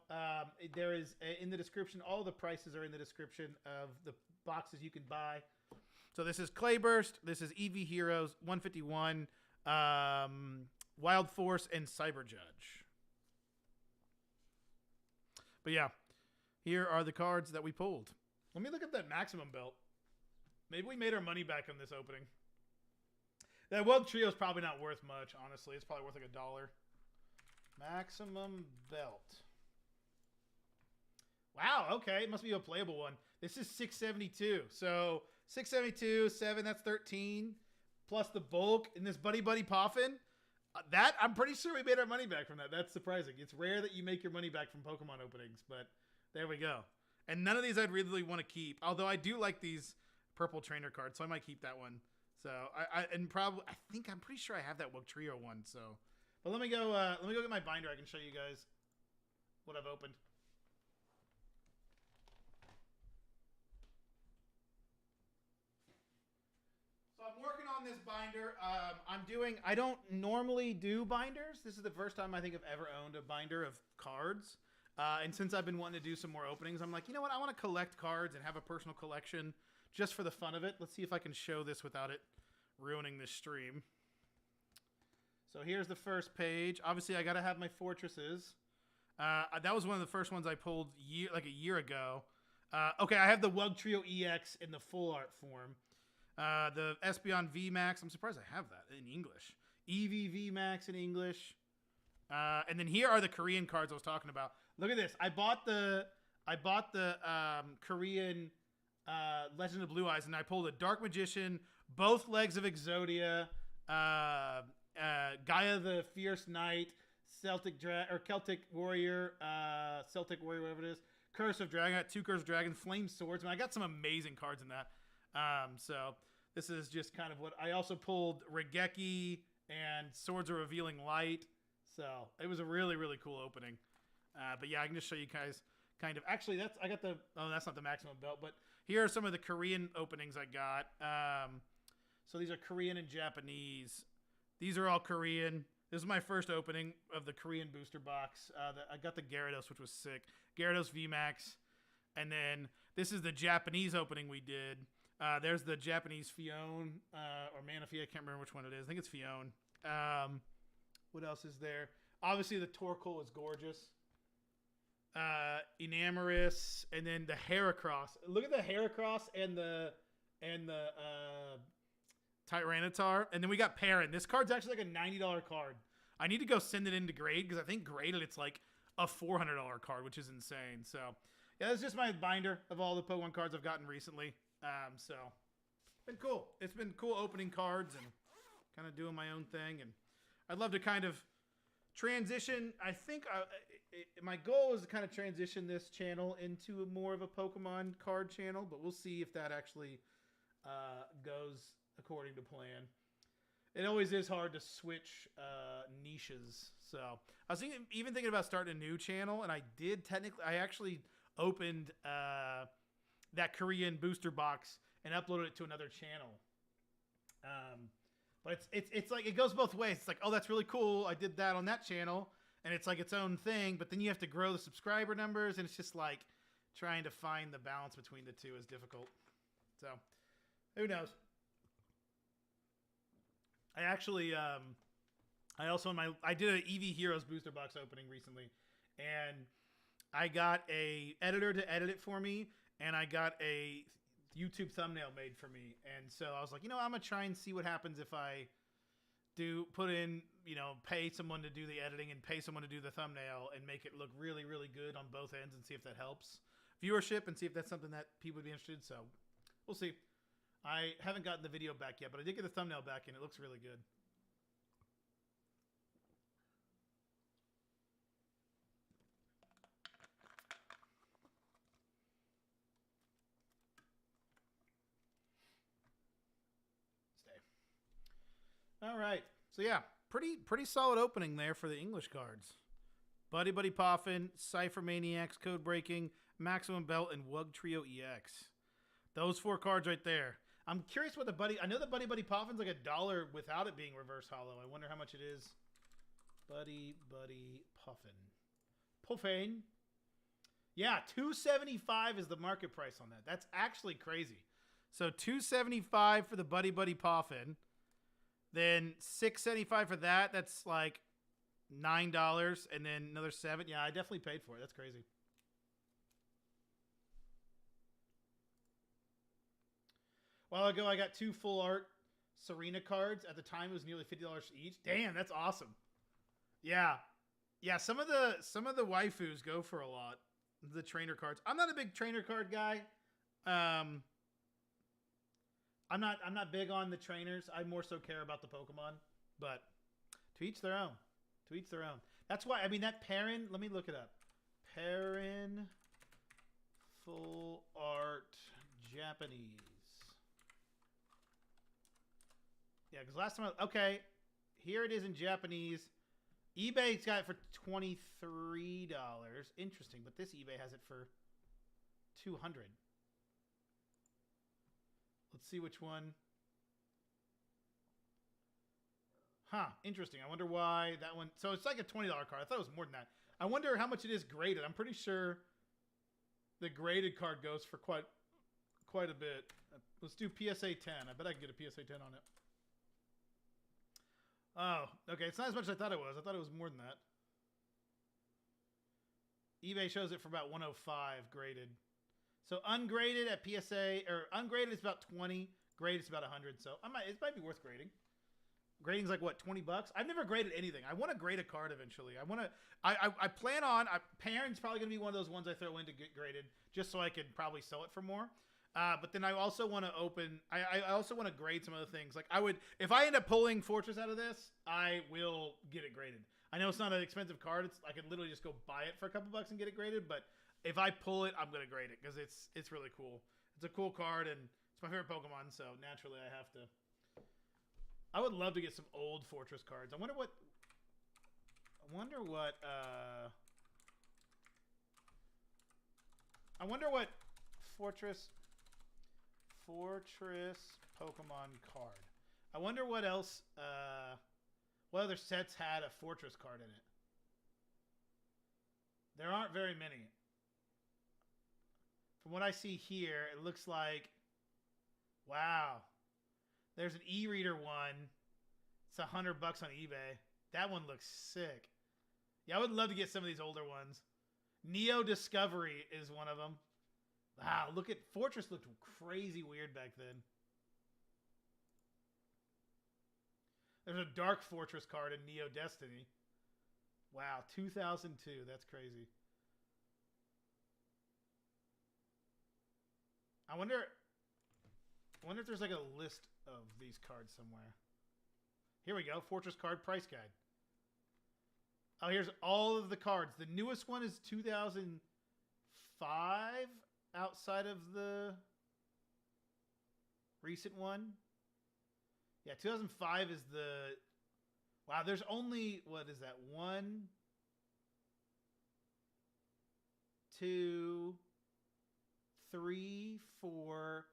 There is in the description. All the prices are in the description of the boxes you can buy. So this is Clayburst. This is Eevee Heroes 151, Wild Force, and Cyber Judge. But yeah, here are the cards that we pulled. Let me look at that maximum belt. Maybe we made our money back on this opening. That Wug Trio is probably not worth much, honestly. It's probably worth like $1. Maximum belt. Wow, okay. It must be a playable one. This is 672. So 672, 7, that's 13. Plus the bulk in this Buddy Buddy Poffin. That, I'm pretty sure we made our money back from that. That's surprising. It's rare that you make your money back from Pokemon openings, but there we go. And none of these I'd really want to keep. Although I do like these purple trainer cards, so I might keep that one. So I'm pretty sure I have that Wug Trio one. So, but let me go get my binder. I can show you guys what I've opened. So I'm working on this binder. I don't normally do binders. This is the first time I think I've ever owned a binder of cards. And since I've been wanting to do some more openings, I'm like, you know what? I want to collect cards and have a personal collection just for the fun of it. Let's see if I can show this without it ruining this stream. So here's the first page. Obviously, I got to have my fortresses. That was one of the first ones I pulled like a year ago. Okay, I have the Wug Trio EX in the full art form. The Espeon VMAX. I'm surprised I have that in English. Eevee VMAX in English. And then here are the Korean cards I was talking about. Look at this. I bought the Korean Legend of Blue Eyes, and I pulled a Dark Magician, both legs of Exodia, Gaia the Fierce Knight, Celtic Warrior, whatever it is, Curse of Dragon. I got 2 Curse of Dragon, Flame Swordsman. I got some amazing cards in that. So this is just kind of what I also pulled. Regeki and Swords of Revealing Light. So it was a really, really cool opening. But yeah, I can just show you guys kind of. Actually, that's not the maximum belt, but here are some of the Korean openings I got. So these are Korean and Japanese. These are all Korean. This is my first opening of the Korean booster box. I got the Gyarados, which was sick. Gyarados VMAX. And then this is the Japanese opening we did. There's the Japanese Fion, or Manaphy. I can't remember which one it is. I think it's Fion. What else is there? Obviously, the Torkoal is gorgeous. Enamorous, and then the Heracross. Look at the Heracross and the Tyranitar, and then we got Perrin. This card's actually like a $90 card. I need to go send it into grade because I think graded it's like a $400 card, which is insane. So yeah, that's just my binder of all the Pokemon cards I've gotten recently. So it's been cool. It's been cool opening cards and kind of doing my own thing, and I'd love to kind of transition. I think my goal is to kind of transition this channel into more of a Pokemon card channel, but we'll see if that actually goes according to plan. It always is hard to switch niches. So I was even thinking about starting a new channel, and I actually opened that Korean booster box and uploaded it to another channel. But it's like, it goes both ways. It's like, oh, that's really cool. I did that on that channel, and it's like its own thing. But then you have to grow the subscriber numbers, and it's just like trying to find the balance between the two is difficult. So who knows? I actually, I did an Eevee Heroes booster box opening recently, and I got a editor to edit it for me, and I got a YouTube thumbnail made for me. And so I was like, I'm going to try and see what happens if I pay someone to do the editing and pay someone to do the thumbnail and make it look really, really good on both ends, and see if that helps viewership and see if that's something that people would be interested in. So we'll see. I haven't gotten the video back yet, but I did get the thumbnail back, and it looks really good. All right. So yeah, pretty solid opening there for the English cards. Buddy Buddy Poffin, Cypher Maniacs, Code Breaking, Maximum Belt, and Wug Trio EX. Those 4 cards right there. I'm curious what I know the Buddy Buddy Poffin's like $1 without it being reverse hollow. I wonder how much it is. Buddy Buddy Poffin. Yeah, $275 is the market price on that. That's actually crazy. So $275 for the Buddy Buddy Poffin. Then $675 for that. That's like $9, and then another $7. Yeah, I definitely paid for it. That's crazy. A while ago, I got 2 full art Serena cards. At the time, it was nearly $50 each. Damn, that's awesome. Yeah, yeah. Some of the waifus go for a lot. The trainer cards. I'm not a big trainer card guy. I'm not big on the trainers. I more so care about the Pokemon. But to each their own. To each their own. That's why, I mean, that Perrin, let me look it up. Perrin full art Japanese. Yeah, because last time, okay, here it is in Japanese. eBay's got it for $23. Interesting, but this eBay has it for $200. Let's see which one. Huh, interesting. I wonder why that one. So it's like a $20 card. I thought it was more than that. I wonder how much it is graded. I'm pretty sure the graded card goes for quite a bit. Let's do PSA 10. I bet I can get a PSA 10 on it. Oh, okay. It's not as much as I thought it was. I thought it was more than that. eBay shows it for about 105 graded. So ungraded at PSA, or ungraded is about 20. Graded is about 100. So it might be worth grading. Grading's like what, $20? I've never graded anything. I want to grade a card eventually. I plan on. Perrin's probably gonna be one of those ones I throw in to get graded, just so I could probably sell it for more. But then I also want to open. I also want to grade some other things. Like if I end up pulling Fortress out of this, I will get it graded. I know it's not an expensive card. I could literally just go buy it for a couple bucks and get it graded. But if I pull it, I'm gonna grade it because it's really cool. It's a cool card and it's my favorite Pokemon. So naturally, I have to. I would love to get some old Fortress cards. I wonder what Fortress Pokemon card. I wonder what else. What other sets had a Fortress card in it? There aren't very many. From what I see here, it looks like. Wow. There's an e-reader one. It's $100 on eBay. That one looks sick. Yeah, I would love to get some of these older ones. Neo Discovery is one of them. Wow, look at Fortress looked crazy weird back then. There's a Dark Fortress card in Neo Destiny. Wow, 2002. That's crazy. I wonder if there's like a list of these cards somewhere. Here we go. Fortress card price guide. Oh, here's all of the cards. The newest one is 2005 outside of the recent one. Yeah, 2005 is the... Wow, there's only... What is that? 1, 2, 3, 4...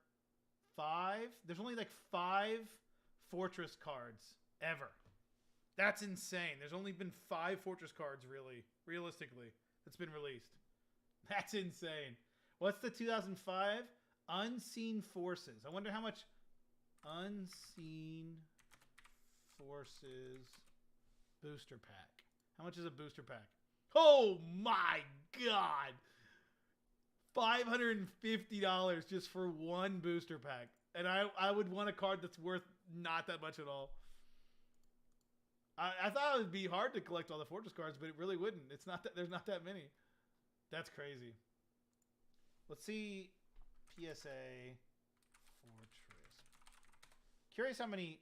5. There's only like 5 Fortress cards ever. That's insane. There's only been 5 Fortress cards realistically, that's been released. That's insane. What's the 2005? Unseen Forces. I wonder how much Unseen Forces booster pack. How much is a booster pack? Oh my God. $550 just for one booster pack. And I would want a card that's worth not that much at all. I thought it would be hard to collect all the Fortress cards, but it really wouldn't. It's not that there's not that many. That's crazy. Let's see PSA Fortress. Curious how many,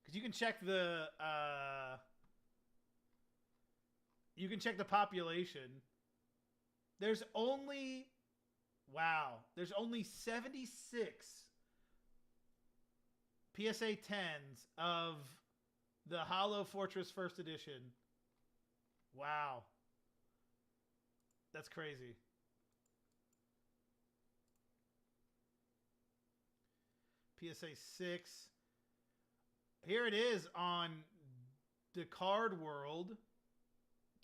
because you can check the population. There's only 76 PSA 10s of the Hollow Fortress First Edition. Wow. That's crazy. PSA 6. Here it is on the Card World.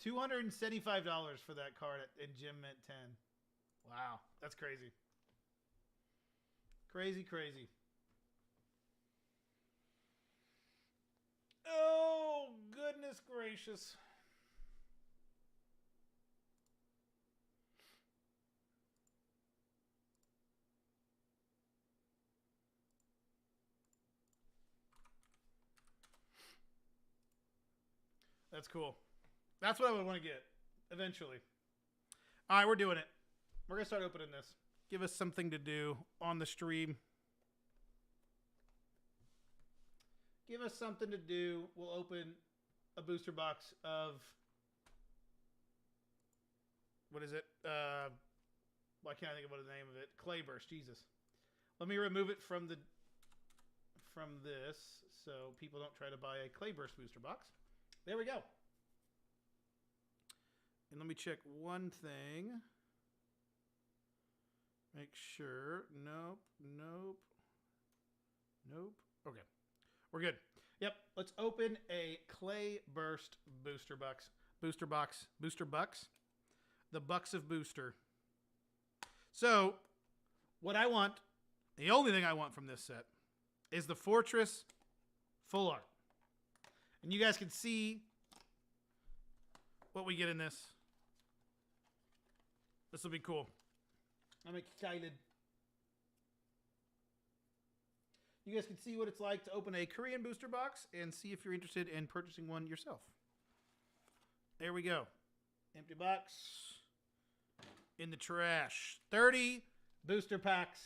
$275 for that card in Gem Mint 10. Wow, that's crazy. Crazy, crazy. Oh, goodness gracious. That's cool. That's what I would want to get eventually. All right, we're doing it. We're going to start opening this. Give us something to do on the stream. Give us something to do. We'll open a booster box of... What is it? Why can't I think of what the name of it? Clayburst. Jesus. Let me remove it from this so people don't try to buy a Clayburst booster box. There we go. And let me check one thing. Make sure. Nope. Nope. Nope. Okay. We're good. Yep. Let's open a Clayburst booster box. Booster box. Booster bucks. The Bucks of Booster. So, what I want, the only thing I want from this set, is the Fortress full art. And you guys can see what we get in this. This will be cool. I'm excited. You guys can see what it's like to open a Korean booster box and see if you're interested in purchasing one yourself. There we go. Empty box. In the trash. 30 booster packs.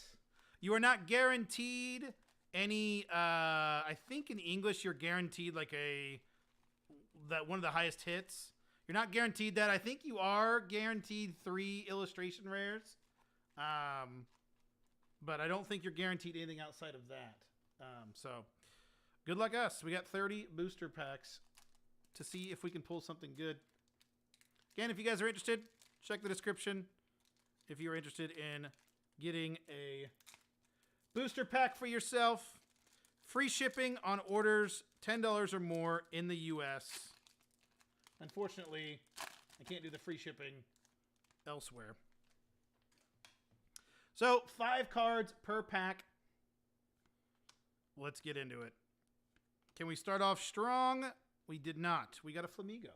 You are not guaranteed any, I think in English you're guaranteed like one of the highest hits. You're not guaranteed that. I think you are guaranteed 3 illustration rares. But I don't think you're guaranteed anything outside of that. So good luck us. We got 30 booster packs to see if we can pull something good. Again, if you guys are interested, check the description if you're interested in getting a booster pack for yourself. Free shipping on orders $10 or more in the US. Unfortunately, I can't do the free shipping elsewhere. So, 5 cards per pack. Let's get into it. Can we start off strong? We did not. We got a Flamigo.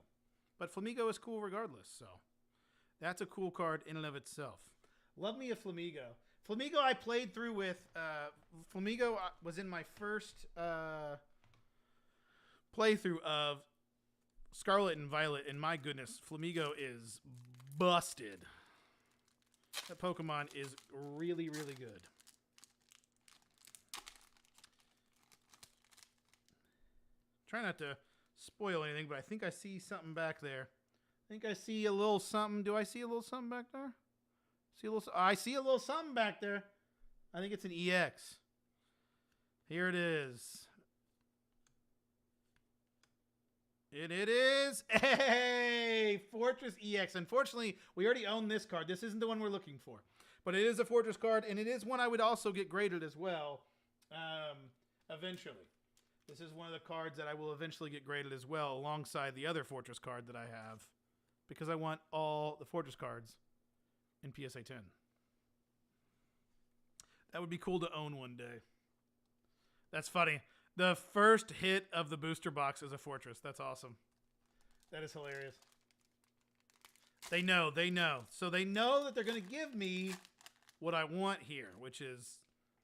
But Flamigo is cool regardless, so that's a cool card in and of itself. Love me a Flamigo. Flamigo I played through with... Flamigo was in my first playthrough of Scarlet and Violet, and my goodness, Flamigo is busted. That Pokemon is really, really good. Try not to spoil anything, but I think I see something back there. I think I see a little something. Do I see a little something back there? I see a little something back there. I think it's an EX. Here it is. And it is a Fortress EX. Unfortunately, we already own this card. This isn't the one we're looking for. But it is a Fortress card, and it is one I would also get graded as well eventually. This is one of the cards that I will eventually get graded as well alongside the other Fortress card that I have because I want all the Fortress cards in PSA 10. That would be cool to own one day. That's funny. The first hit of the booster box is a Fortress. That's awesome. That is hilarious. They know. So they know that they're going to give me what I want here, which is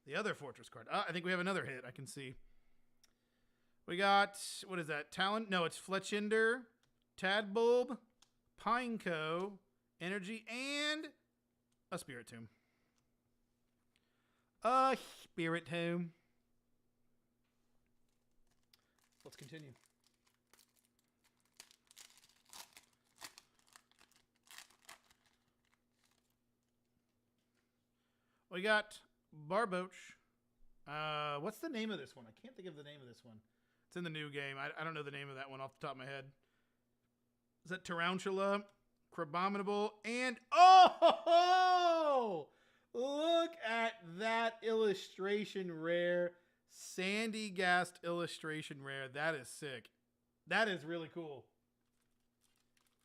the other Fortress card. I think we have another hit I can see. We got, what is that? Talon? No, it's Fletchinder, Tadbulb, Pineco, Energy, and a Spiritomb. A Spiritomb. Let's continue. We got Barboach. What's the name of this one? I can't think of the name of this one. It's in the new game. I don't know the name of that one off the top of my head. Is that Tarantula, Crabominable, and oh! Look at that illustration rare. Sandygast illustration rare. That is sick. That is really cool.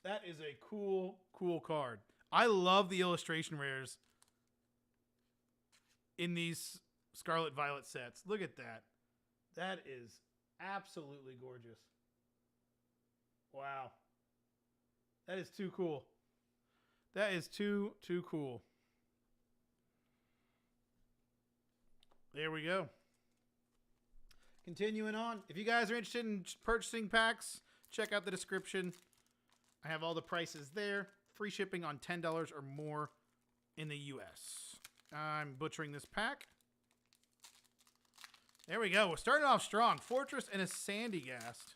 That is a cool, cool card. I love the illustration rares in these Scarlet Violet sets. Look at that. That is absolutely gorgeous. Wow. That is too cool. That is too cool. There we go. Continuing on. If you guys are interested in purchasing packs, check out the description. I have all the prices there. Free shipping on $10 or more in the US. I'm butchering this pack. There we go. We're starting off strong. Fortress and a Sandygast.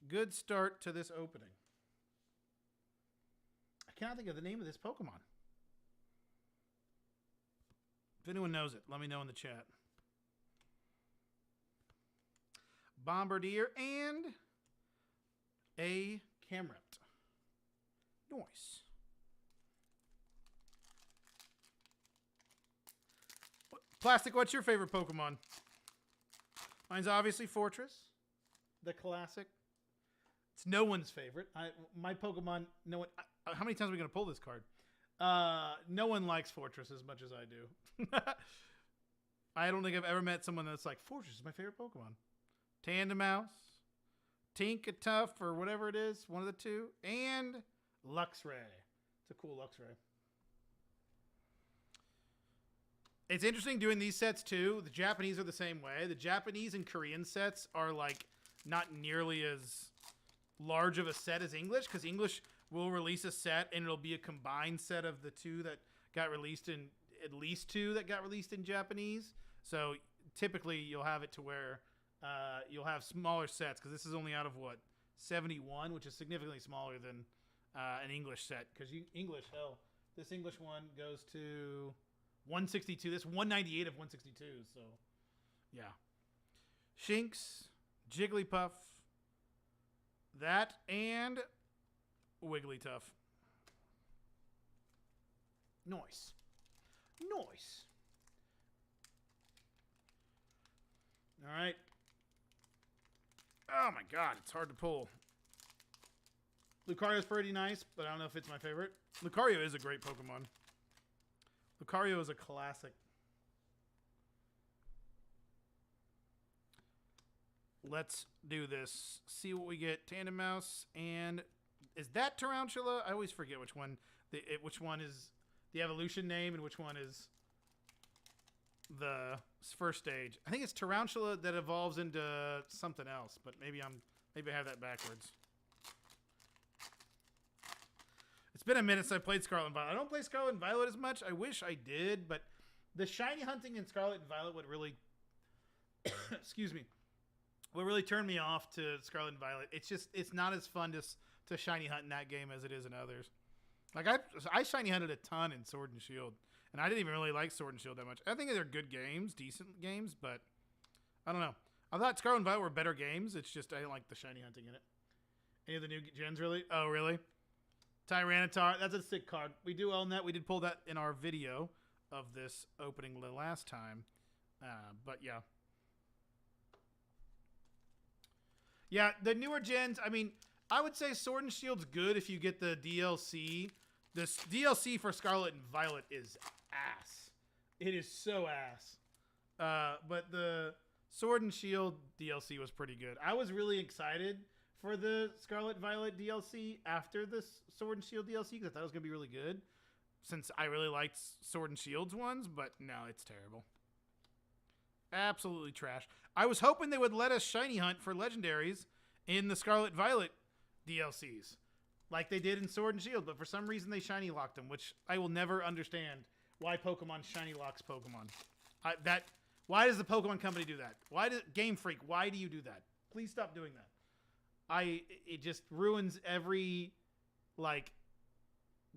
Good start to this opening. I cannot think of the name of this Pokemon. If anyone knows it, let me know in the chat. Bombardier and a Camerupt. Nice. Plastic, what's your favorite Pokemon? Mine's obviously Fortress, the classic. It's no one's favorite. My Pokemon, no one. How many times are we going to pull this card? No one likes Fortress as much as I do. I don't think I've ever met someone that's like, Fortress is my favorite Pokemon. Tandemaus, Tinkatuff, or whatever it is, one of the two, and Luxray. It's a cool Luxray. It's interesting doing these sets too. The Japanese are the same way. The Japanese and Korean sets are like not nearly as large of a set as English, because English will release a set and it'll be a combined set of the two that got released in, at least two that got released in Japanese. So typically you'll have it to where you'll have smaller sets, because this is only out of what, 71, which is significantly smaller than an English set. Because English, hell, this English one goes to 162. This 198 of 162. So yeah, Shinx, Jigglypuff, that, and Wigglytuff. Nice. Nice. All right. Oh my god, it's hard to pull. Lucario's pretty nice, but I don't know if it's my favorite. Lucario is a great Pokemon. Lucario is a classic. Let's do this. See what we get. Tandemaus, and is that Tarantula? I always forget which one. Which one is the evolution name and which one is the first stage. I think it's Tarantula that evolves into something else, but maybe I have that backwards. It's been a minute since I played Scarlet and Violet. I don't play Scarlet and Violet as much. I wish I did, but the shiny hunting in Scarlet and Violet would really excuse me. What really turned me off to Scarlet and Violet, it's not as fun to shiny hunt in that game as it is in others. Like I shiny hunted a ton in Sword and Shield, and I didn't even really like Sword and Shield that much. I think they're good games, decent games, but I don't know. I thought Scarlet and Violet were better games. It's just I didn't like the shiny hunting in it. Any of the new gens, really? Oh, really? Tyranitar, that's a sick card. We do own that. We did pull that in our video of this opening the last time. But yeah. Yeah, the newer gens, I mean, I would say Sword and Shield's good if you get the DLC. This DLC for Scarlet and Violet is ass. It is so ass. But the Sword and Shield DLC was pretty good. I was really excited for the Scarlet Violet DLC after the Sword and Shield DLC, because I thought it was going to be really good, since I really liked Sword and Shield's ones, but no, it's terrible. Absolutely trash. I was hoping they would let us shiny hunt for legendaries in the Scarlet Violet DLCs, like they did in Sword and Shield, but for some reason they shiny locked them, which I will never understand why Pokemon shiny locks Pokemon. Why does the Pokemon company do that? Game Freak, why do you do that? Please stop doing that. It just ruins every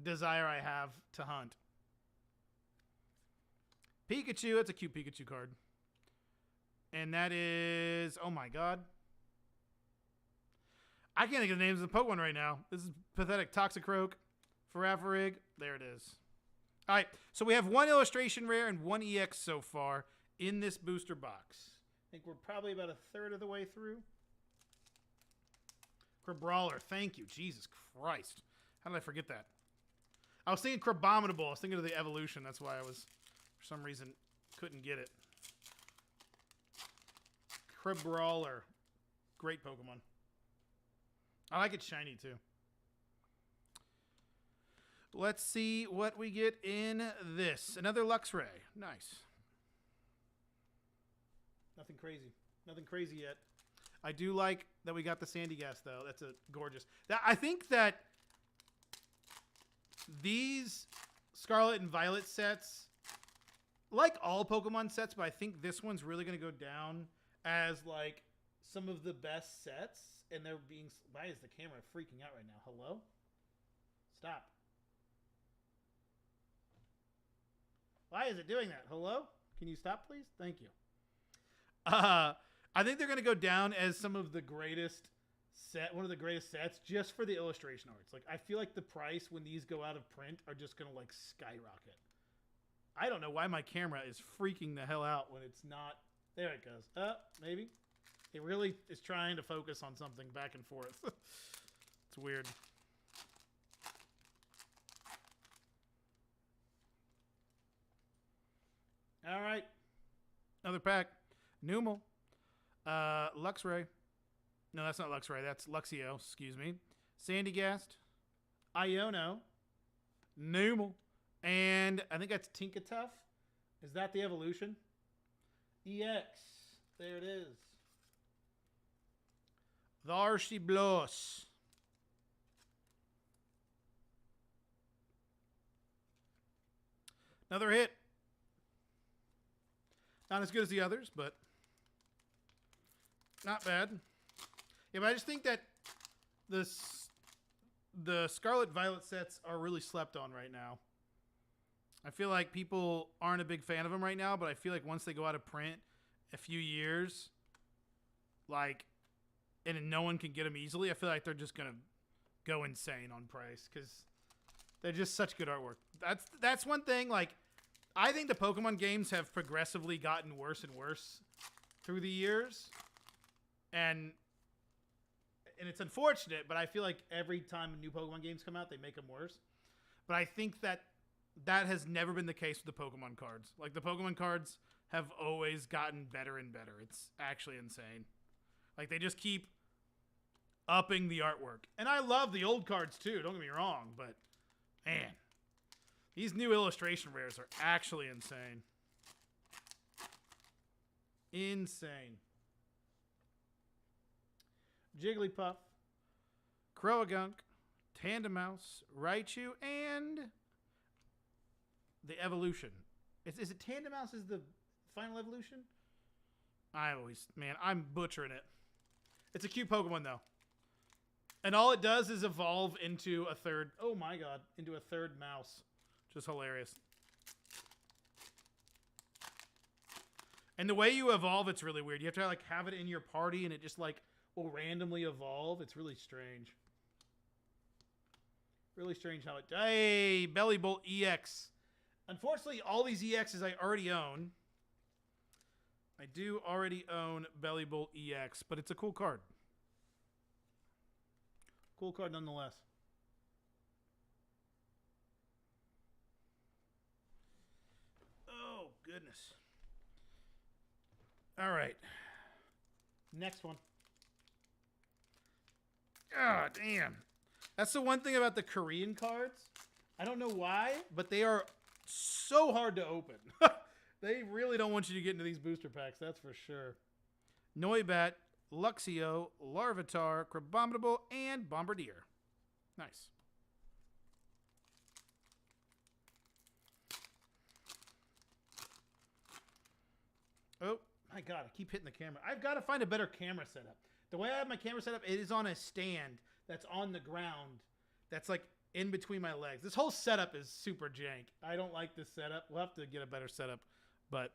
desire I have to hunt. Pikachu, it's a cute Pikachu card. And that is, oh my god. I can't think of the names of the Pokemon right now. This is pathetic. Toxicroak, Farafrig, there it is. All right, so we have one illustration rare and one EX so far in this booster box. I think we're probably about a third of the way through. Crabrawler, thank you. Jesus Christ. How did I forget that? I was thinking Crabominable. I was thinking of the evolution. That's why I was, for some reason, Couldn't get it. Crabrawler. Great Pokemon. I like it shiny too. Let's see what we get in this. Another Luxray. Nice. Nothing crazy. Nothing crazy yet. I do like that we got the Sandygast though. That's a gorgeous. I think that these Scarlet and Violet sets, like all Pokemon sets, but I think this one's really going to go down as like some of the best sets. And they're being... Why is the camera freaking out right now? Hello? Stop. Why is it doing that? Hello? Can you stop, please? Thank you. I think they're going to go down as some of the greatest one of the greatest sets just for the illustration arts. Like, I feel like the price when these go out of print are just going to like skyrocket. I don't know why my camera is freaking the hell out when it's not. There it goes. Maybe. It really is trying to focus on something back and forth. It's weird. All right. Another pack. Numel. Luxray. No, that's not Luxray. That's Luxio. Excuse me. Sandygast. Iono. Numel. And I think that's Tinkatuff. Is that the evolution? EX. There it is. There she blows. Another hit. Not as good as the others, but not bad. Yeah, but I just think that the Scarlet Violet sets are really slept on right now. I feel like people aren't a big fan of them right now, but I feel like once they go out of print a few years, like, and no one can get them easily, I feel like they're just going to go insane on price because they're just such good artwork. That's one thing. Like, I think the Pokemon games have progressively gotten worse and worse through the years. And it's unfortunate, but I feel like every time new Pokemon games come out, they make them worse. But I think that has never been the case with the Pokemon cards. Like, the Pokemon cards have always gotten better and better. It's actually insane. Like, they just keep upping the artwork. And I love the old cards, too. Don't get me wrong. But, man, these new illustration rares are actually insane. Insane. Jigglypuff, Croagunk, Tandemaus, Raichu, and the evolution. Is it Tandemaus is the final evolution? I'm butchering it. It's a cute Pokemon, though. And all it does is evolve into a third, oh my god, into a third mouse. Just hilarious. And the way you evolve, it's really weird. You have to like have it in your party and it just like will randomly evolve. It's really strange. Really strange how it... Hey, Bellybolt EX. Unfortunately, all these EXs I already own. I do already own Bellybolt EX, but it's a cool card. Cool card nonetheless. Oh, goodness. All right. Next one. Ah, damn. That's the one thing about the Korean cards. I don't know why, but they are so hard to open. They really don't want you to get into these booster packs, that's for sure. Noibat, Luxio, Larvitar, Crabominable, and Bombardier. Nice. Oh, my God, I keep hitting the camera. I've got to find a better camera setup. The way I have my camera set up, it is on a stand that's on the ground that's like in between my legs. This whole setup is super jank. I don't like this setup. We'll have to get a better setup, but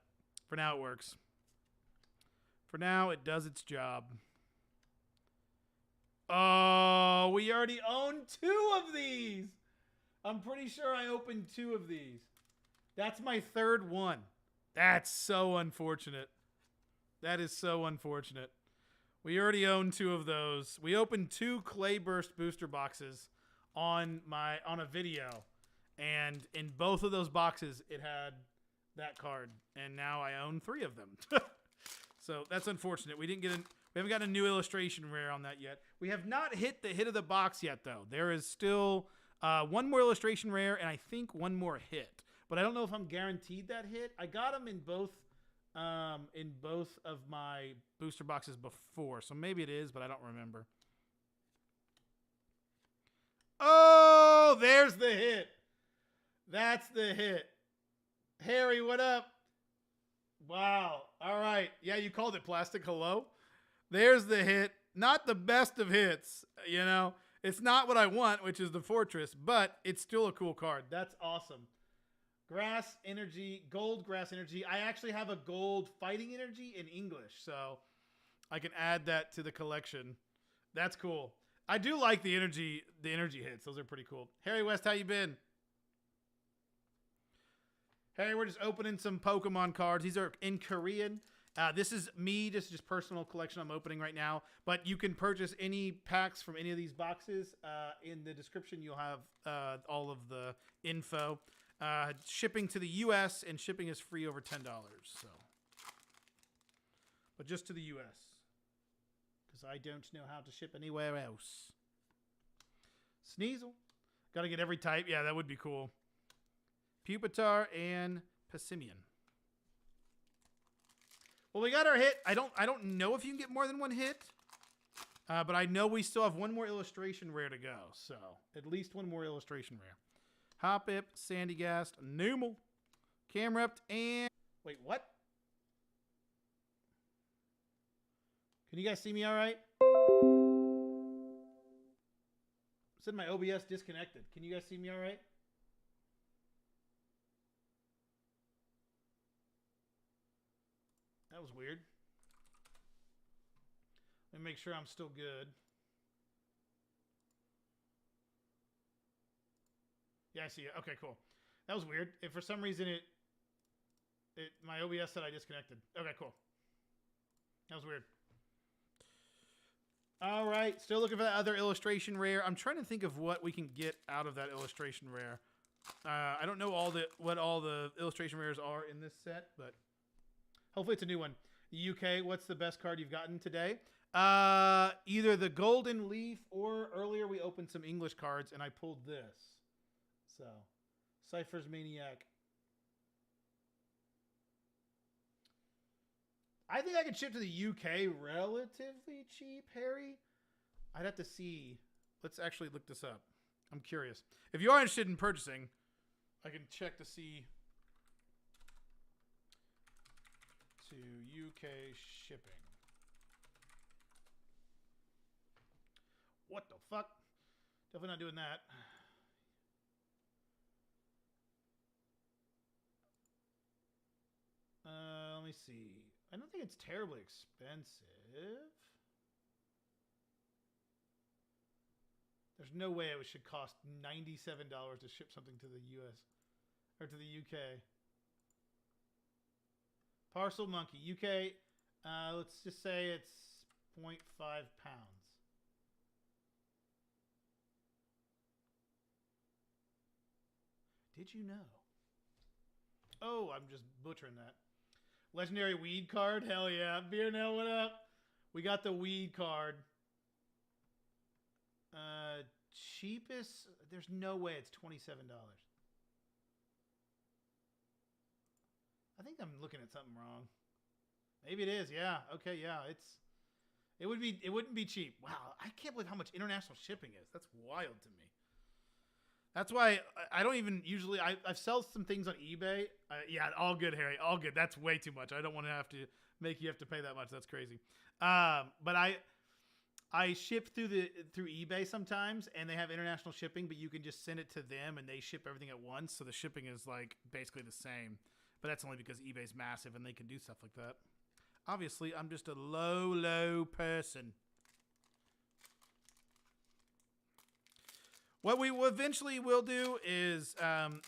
for now it works. For now, it does its job. Oh, we already own 2 of these. I'm pretty sure I opened 2 of these. That's my 3rd one. That's so unfortunate. That is so unfortunate. We already own 2 of those. We opened 2 Clayburst booster boxes on a video, and in both of those boxes, it had that card, and now I own 3 of them. So that's unfortunate. We haven't gotten a new illustration rare on that yet. We have not hit the hit of the box yet, though. There is still 1 more illustration rare, and I think 1 more hit. But I don't know if I'm guaranteed that hit. I got them in both of my booster boxes before, so maybe it is, but I don't remember. Oh, there's the hit. That's the hit. Harry, what up? Wow. All right. Yeah, you called it plastic. Hello. There's the hit. Not the best of hits, you know. It's not what I want, which is the Fortress, but it's still a cool card. That's awesome. Grass energy, gold grass energy. I actually have a gold fighting energy in English, so I can add that to the collection. That's cool. I do like the energy hits. Those are pretty cool. Harry West, how you been? Harry, we're just opening some Pokemon cards. These are in Korean. This is me. This is just personal collection I'm opening right now. But you can purchase any packs from any of these boxes. In the description, you'll have all of the info. Shipping to the U.S. and shipping is free over $10. So, but just to the U.S. because I don't know how to ship anywhere else. Sneasel. Got to get every type. Yeah, that would be cool. Pupitar and Passimian. Well, we got our hit. I don't know if you can get more than 1 hit, but I know we still have 1 more illustration rare to go. So at least 1 more illustration rare. Hoppip, Sandygast, Numel, Camerupt, and wait, what? Can you guys see me all right? It said my OBS disconnected. Can you guys see me all right? That was weird. Let me make sure I'm still good. Yeah, I see it. Okay, cool. That was weird. If for some reason my OBS said I disconnected. Okay, cool. That was weird. All right, still looking for that other illustration rare. I'm trying to think of what we can get out of that illustration rare. I don't know what all the illustration rares are in this set, but hopefully it's a new one. UK, what's the best card you've gotten today? Either the Golden Leaf or earlier we opened some English cards and I pulled this. So, Cypher's Maniac. I think I could ship to the UK relatively cheap, Harry. I'd have to see. Let's actually look this up. I'm curious. If you are interested in purchasing, I can check to see to UK shipping. What the fuck? Definitely not doing that. Let me see. I don't think it's terribly expensive. There's no way it should cost $97 to ship something to the US or to the UK. Parcel Monkey, UK. Let's just say it's 0.5 pounds. Did you know? Oh, I'm just butchering that. Legendary weed card? Hell yeah. Beer Nail, what up? We got the weed card. Cheapest? There's no way it's $27. I think I'm looking at something wrong. Maybe it is. Yeah. Okay. Yeah. It wouldn't be cheap. Wow. I can't believe how much international shipping is. That's wild to me. That's why I don't even usually. I've sold some things on eBay. Yeah, all good, Harry. All good. That's way too much. I don't want to have to make you have to pay that much. That's crazy. But I ship through eBay sometimes, and they have international shipping, but you can just send it to them, and they ship everything at once. So the shipping is like basically the same. But that's only because eBay's massive, and they can do stuff like that. Obviously, I'm just a low person. What we eventually will do is, because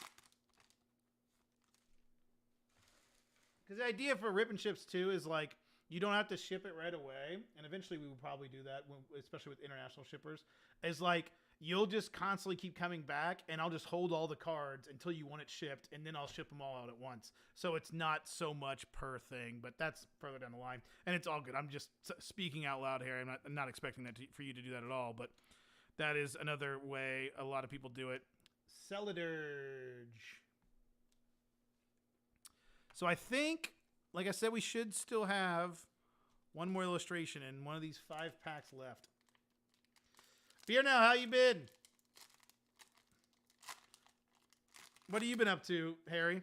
the idea for Rip and Ships too is like, you don't have to ship it right away. And eventually we will probably do that, especially with international shippers. Is like, you'll just constantly keep coming back, and I'll just hold all the cards until you want it shipped, and then I'll ship them all out at once. So it's not so much per thing, but that's further down the line, and it's all good. I'm just speaking out loud here. I'm not expecting that for you to do that at all, but that is another way a lot of people do it. Celadurge. So I think, like I said, we should still have one more illustration and one of these 5 packs left. Beer now, how you been? What have you been up to, Harry?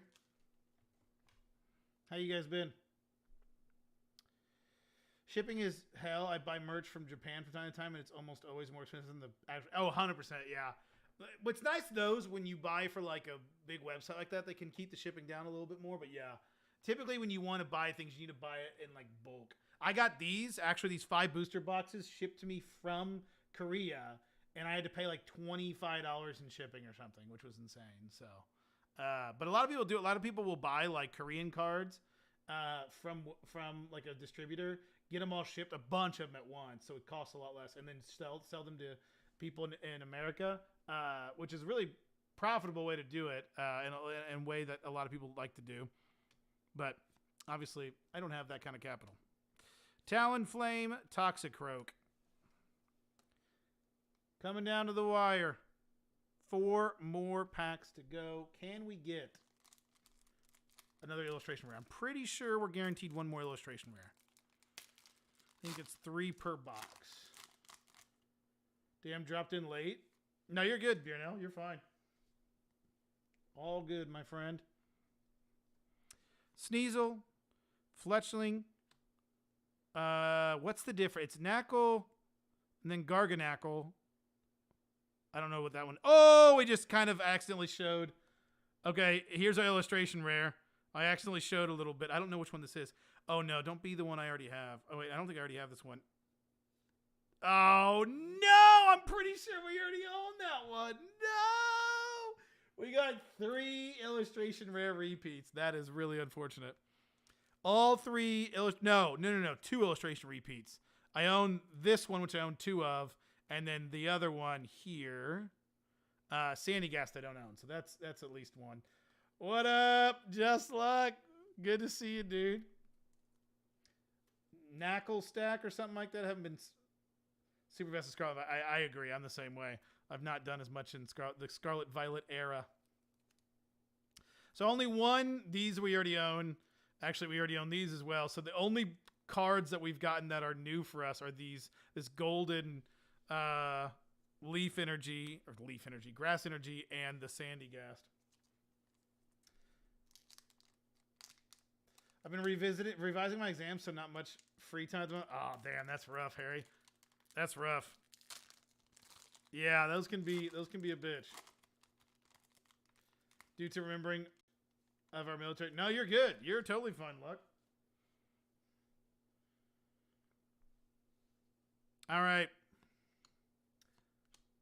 How you guys been? Shipping is hell. I buy merch from Japan from time to time, and it's almost always more expensive than the actual. Oh, 100%, yeah. What's nice, though, is when you buy for like a big website like that, they can keep the shipping down a little bit more. But yeah, typically when you want to buy things, you need to buy it in like bulk. I got these 5 booster boxes shipped to me from Korea, and I had to pay like $25 in shipping or something, which was insane. So, but a lot of people do. A lot of people will buy like Korean cards from like a distributor, get them all shipped, a bunch of them at once, so it costs a lot less, and then sell them to people in America, which is a really profitable way to do it, in a way that a lot of people like to do. But obviously, I don't have that kind of capital. Talonflame, Toxicroak. Coming down to the wire. 4 more packs to go. Can we get another illustration rare? I'm pretty sure we're guaranteed 1 more illustration rare. I think it's 3 per box. Damn, dropped in late. No, you're good, Beernell. You're fine. All good, my friend. Sneasel, Fletchling. What's the difference? It's Knackle and then Garganackle. I don't know what that one. Oh, we just kind of accidentally showed. Okay, here's our illustration rare. I accidentally showed a little bit. I don't know which one this is. Oh, no, don't be the one I already have. Oh, wait, I don't think I already have this one. Oh, no, I'm pretty sure we already own that one. No, we got 3 illustration rare repeats. That is really unfortunate. All 3, 2 illustration repeats. I own this one, which I own 2 of, and then the other one here, Sandygast I don't own, so that's at least 1. What up, Just Luck? Good to see you, dude. Knackle stack or something like that. I haven't been super fast in Scarlet. I agree. I'm the same way. I've not done as much in the Scarlet Violet era. So only 1. These we already own. Actually, we already own these as well. So the only cards that we've gotten that are new for us are this golden Grass Energy, and the Sandygast. I've been revising my exams, so not much free time. Oh, damn, that's rough, Harry. That's rough. Yeah, those can be a bitch. Due to remembering of our military. No, you're good. You're totally fine, Luck. All right.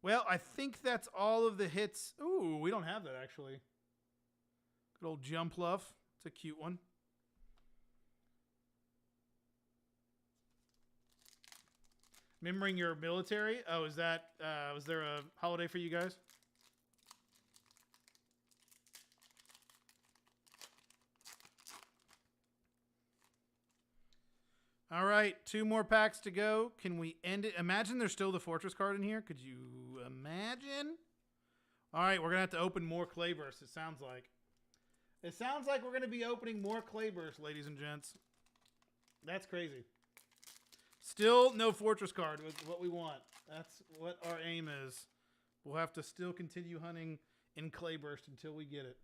Well, I think that's all of the hits. Ooh, we don't have that, actually. Good old Jumpluff. It's a cute one. Remembering your military? Oh, is that, was there a holiday for you guys? All right, 2 more packs to go. Can we end it? Imagine there's still the Fortress card in here. Could you imagine? All right, we're going to have to open more Claybursts, it sounds like. It sounds like we're going to be opening more Claybursts, ladies and gents. That's crazy. Still no Fortress card with what we want. That's what our aim is. We'll have to still continue hunting in Clayburst until we get it.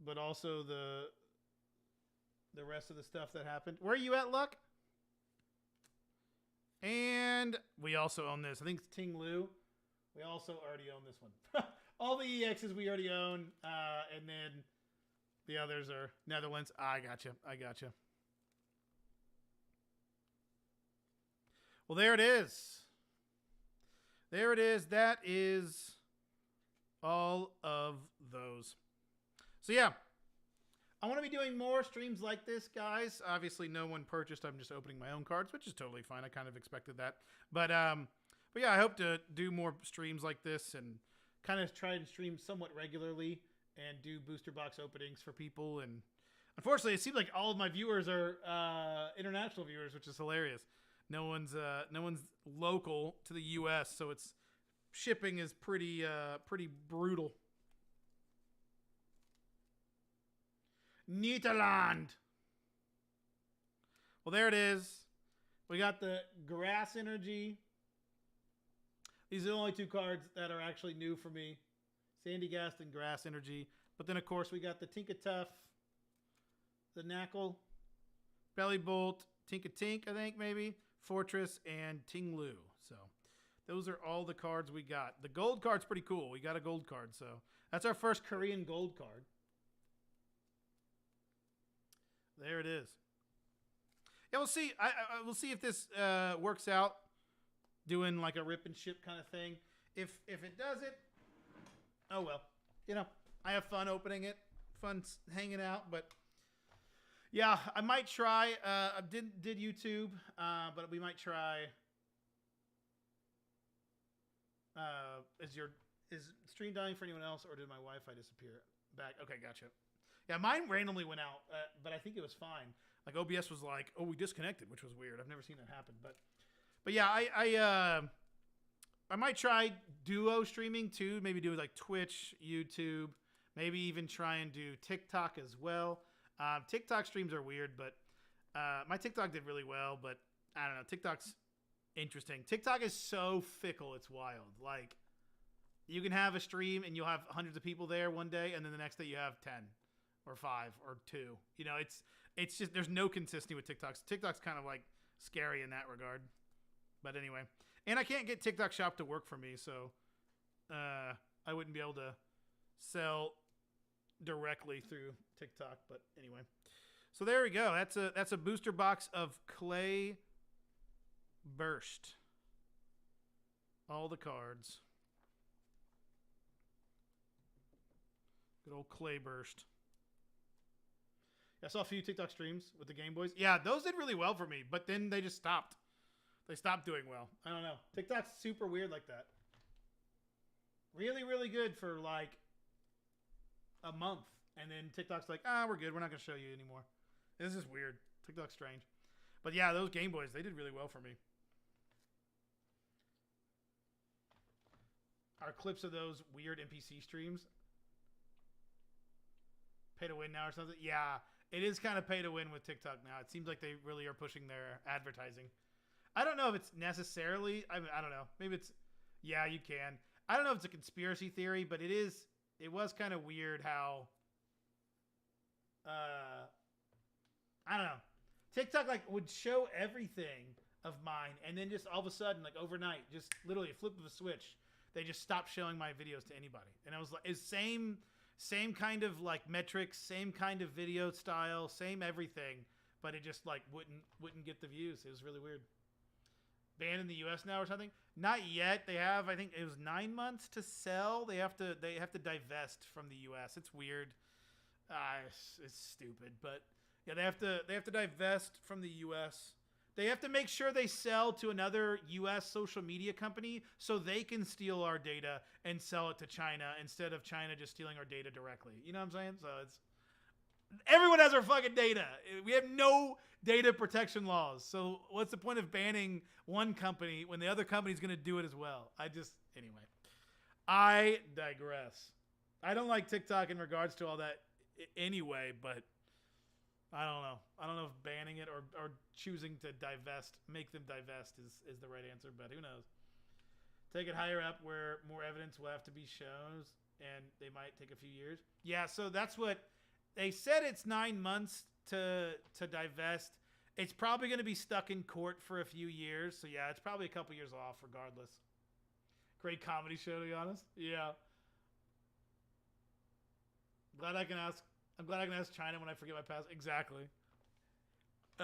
But also the rest of the stuff that happened. Where are you at, Luck? And we also own this. I think it's Ting Lu. We also already own this one. All the EXs we already own. And then the others are Netherlands. I gotcha. Well, there it is. That is all of those. So, yeah. I want to be doing more streams like this, guys. Obviously, no one purchased. I'm just opening my own cards, which is totally fine. I kind of expected that. But yeah, I hope to do more streams like this and kind of try to stream somewhat regularly and do booster box openings for people. And unfortunately, it seems like all of my viewers are international viewers, which is hilarious. No one's local to the U.S., so it's shipping is pretty brutal. Nederland. Well, there it is. We got the Grass Energy. These are the only 2 cards that are actually new for me. Sandy Gast and Grass Energy. But then, of course, we got the Tinkatuff, the Knackle, Belly Bolt, Tinkatink, I think, maybe, Fortress, and Tinglu. So those are all the cards we got. The gold card's pretty cool. We got a gold card, so that's our first Korean gold card. There it is. Yeah, we'll see. We'll see if this works out. Doing like a rip and ship kind of thing. If it doesn't, oh well. You know, I have fun opening it, fun hanging out. But yeah, I might try. I did YouTube, but we might try. Is stream dying for anyone else, or did my Wi-Fi disappear? Back. Okay, gotcha. Yeah, mine randomly went out, but I think it was fine. Like OBS was like, "Oh, we disconnected," which was weird. I've never seen that happen, but yeah, I might try duo streaming too. Maybe do like Twitch, YouTube, maybe even try and do TikTok as well. TikTok streams are weird, but my TikTok did really well. But I don't know. TikTok's interesting. TikTok is so fickle. It's wild. Like you can have a stream and you'll have hundreds of people there one day, and then the next day you have 10 or 5 or 2. You know, it's just there's no consistency with TikTok. TikTok's kind of like scary in that regard. But anyway, and I can't get TikTok Shop to work for me, so I wouldn't be able to sell directly through TikTok. But anyway, so there we go. That's a booster box of Clay Burst. All the cards. Good old Clay Burst. I saw a few TikTok streams with the Game Boys. Yeah, those did really well for me, but then they just stopped. They stopped doing well. I don't know. TikTok's super weird like that. Really, really good for like a month. And then TikTok's like, we're good. We're not going to show you anymore. This is weird. TikTok's strange. But yeah, those Game Boys, they did really well for me. Our clips of those weird NPC streams. Pay to win now or something. Yeah, it is kind of pay to win with TikTok now. It seems like they really are pushing their advertising. I don't know if it's necessarily, I don't know. Maybe it's, yeah, you can. I don't know if it's a conspiracy theory, but it was kind of weird how, I don't know. TikTok like would show everything of mine and then just all of a sudden, like overnight, just literally a flip of a switch, they just stopped showing my videos to anybody. And I was like, it's same kind of like metrics, same kind of video style, same everything, but it just like wouldn't get the views. It was really weird. Banned in the U.S. now or something? Not yet. They have, I think it was 9 months to sell. They have to divest from the U.S. It's weird. It's stupid, but yeah, they have to divest from the U.S. They have to make sure they sell to another U.S. social media company so they can steal our data and sell it to China instead of China just stealing our data directly. You know what I'm saying? So it's everyone has our fucking data. We have no data protection laws. So what's the point of banning one company when the other company's going to do it as well? Anyway, I digress. I don't like TikTok in regards to all that anyway, but I don't know. I don't know if banning it or choosing to make them divest is the right answer, but who knows? Take it higher up where more evidence will have to be shown, and they might take a few years. Yeah, so that's what they said. It's 9 months to divest. It's probably going to be stuck in court for a few years. So yeah, it's probably a couple years off regardless. Great comedy show, to be honest. Yeah. I'm glad I can ask China when I forget my password. Exactly.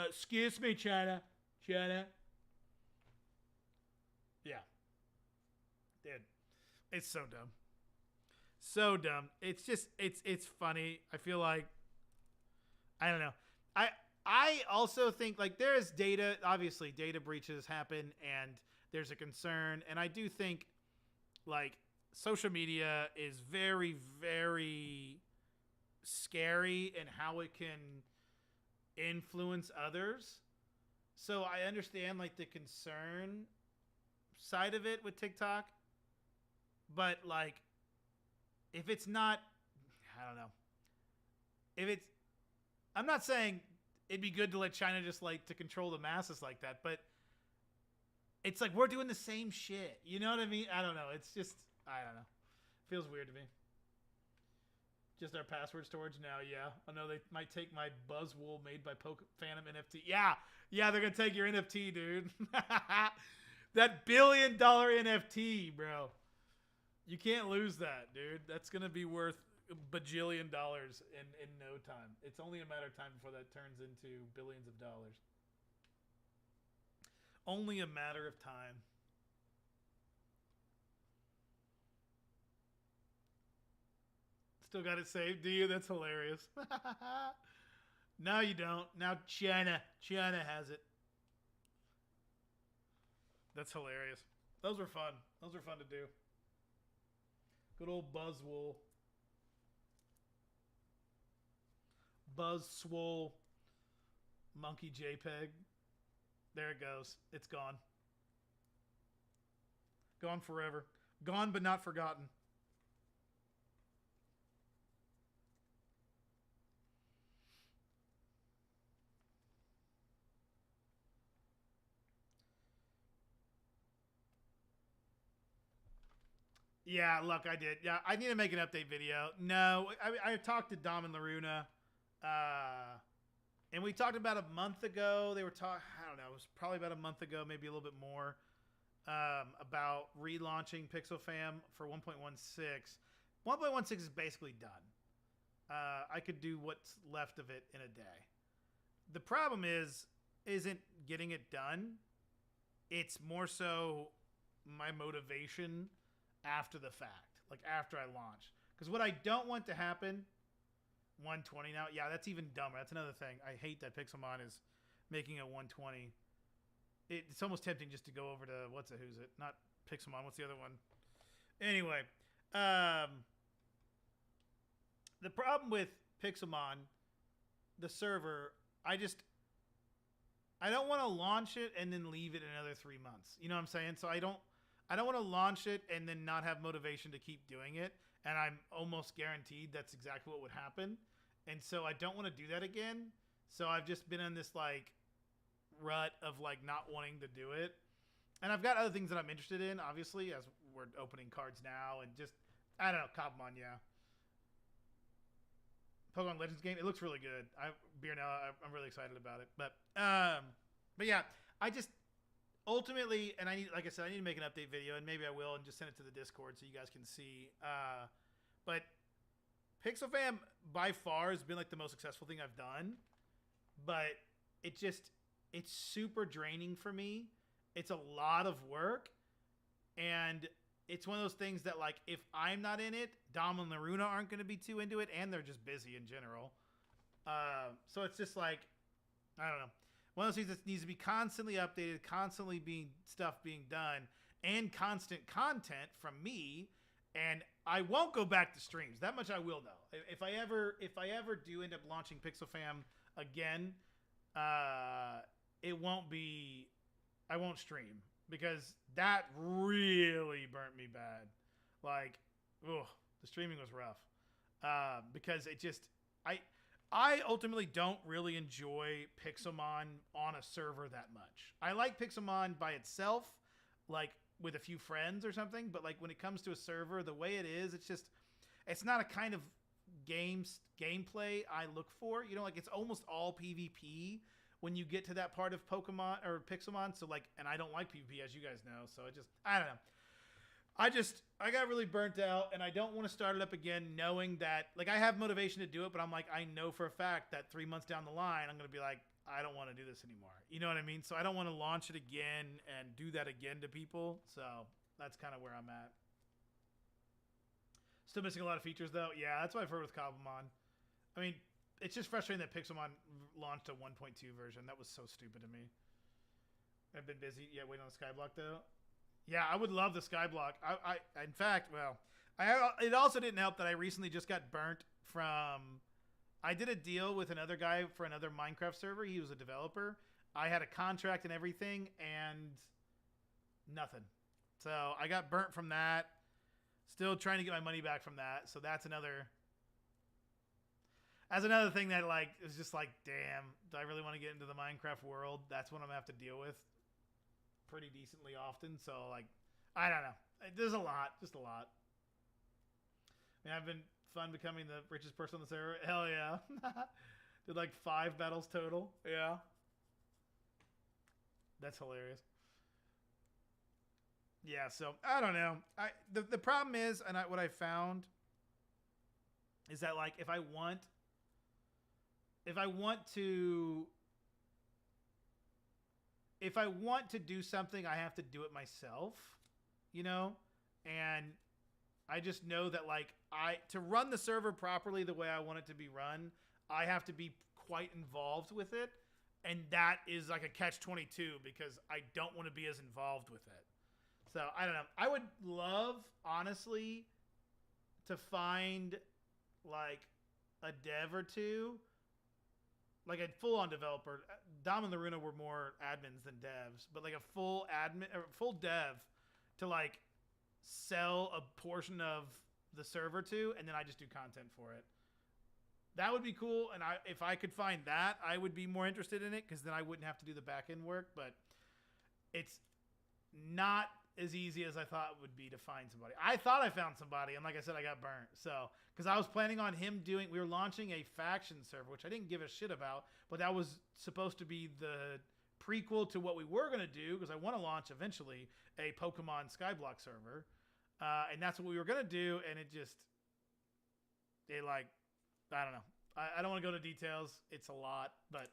Excuse me, China. China. Yeah. Dude. It's so dumb. So dumb. It's just, it's funny. I feel like I don't know. I also think like there is data. Obviously, data breaches happen, and there's a concern. And I do think like social media is very, very scary in how it can influence others. So I understand like the concern side of it with TikTok, but like if it's not, I don't know. If it's, I'm not saying it'd be good to let China just like to control the masses like that, but it's like we're doing the same shit. You know what I mean? I don't know. It's just, I don't know. Feels weird to me. Just our password storage now, yeah. I know they might take my Buzzwool made by Phantom NFT. Yeah, they're gonna take your NFT, dude. That $1 billion NFT, bro. You can't lose that, dude. That's gonna be worth $1 bajillion in no time. It's only a matter of time before that turns into billions of dollars. Only a matter of time. Still got it saved, do you? That's hilarious. No, you don't. Now China has it. That's hilarious. Those were fun. Those were fun to do. Good old Buzzwool. Buzz Swole Monkey JPEG. There it goes. It's gone. Gone forever. Gone but not forgotten. Yeah, look, I did. Yeah, I need to make an update video. No, I talked to Dom and Laruna, and we talked about a month ago. They were talking, I don't know, it was probably about a month ago, maybe a little bit more, about relaunching PixelFam for 1.16. 1.16 is basically done. I could do what's left of it in a day. The problem isn't getting it done. It's more so my motivation after the fact, like after I launch. Because what I don't want to happen, 120 now, yeah, that's even dumber. That's another thing. I hate that Pixelmon is making a 120. It's almost tempting just to go over to who's it? Not Pixelmon. What's the other one? Anyway, the problem with Pixelmon, the server, I don't want to launch it and then leave it another 3 months. You know what I'm saying? So I don't want to launch it and then not have motivation to keep doing it. And I'm almost guaranteed that's exactly what would happen. And so I don't want to do that again. So I've just been in this like rut of like not wanting to do it. And I've got other things that I'm interested in, obviously, as we're opening cards now. And just, I don't know, Kabumon, yeah. Pokemon Legends game, it looks really good. I'm really excited about it. But yeah, I just, ultimately, and I need, like I said, I need to make an update video, and maybe I will, and just send it to the Discord so you guys can see. But PixelFam by far has been like the most successful thing I've done, but it's super draining for me. It's a lot of work, and it's one of those things that like if I'm not in it, Dom and Laruna aren't going to be too into it, and they're just busy in general. So it's just like, I don't know. One of those things that needs to be constantly updated, constantly being done, and constant content from me. And I won't go back to streams. That much I will know. If I ever do end up launching PixelFam again, it won't be. I won't stream because that really burnt me bad. Like, the streaming was rough. Because it just I ultimately don't really enjoy Pixelmon on a server that much. I like Pixelmon by itself, like with a few friends or something, but like when it comes to a server, the way it is, it's not a kind of gameplay I look for. You know, like it's almost all PvP when you get to that part of Pokemon or Pixelmon. So like, and I don't like PvP, as you guys know. So I don't know. I got really burnt out, and I don't want to start it up again knowing that, like, I have motivation to do it, but I'm like, I know for a fact that 3 months down the line, I'm going to be like, I don't want to do this anymore. You know what I mean? So I don't want to launch it again and do that again to people. So that's kind of where I'm at. Still missing a lot of features, though. Yeah, that's what I've heard with Kabumon. I mean, it's just frustrating that Pixelmon launched a 1.2 version. That was so stupid to me. I've been busy. Yeah, waiting on the Skyblock though. Yeah, I would love the Skyblock. In fact, well, it also didn't help that I recently just got burnt from. I did a deal with another guy for another Minecraft server. He was a developer. I had a contract and everything, and nothing. So I got burnt from that. Still trying to get my money back from that. So that's another. As another thing that like is just like, damn, do I really want to get into the Minecraft world? That's what I'm gonna have to deal with pretty decently often. So like, I don't know. There's a lot, just a lot. I mean, I've been fun becoming the richest person on the server. Hell yeah. Did like 5 battles total. Yeah. That's hilarious. Yeah, so I don't know. The problem is, and what I found is that like if I want to do something, I have to do it myself, you know? And I just know that like to run the server properly the way I want it to be run, I have to be quite involved with it. And that is like a catch-22 because I don't want to be as involved with it. So I don't know. I would love, honestly, to find like a dev or two, like a full-on developer. Dom and Laruna were more admins than devs, but like a full admin or full dev to like sell a portion of the server to, and then I just do content for it. That would be cool, and if I could find that, I would be more interested in it because then I wouldn't have to do the back-end work, but it's not as easy as I thought it would be to find somebody. I thought I found somebody, and like I said, I got burnt. So, because I was planning on him we were launching a faction server, which I didn't give a shit about, but that was supposed to be the prequel to what we were going to do, because I want to launch eventually a Pokemon Skyblock server, and that's what we were going to do, and I don't know. I don't want to go into details. It's a lot, but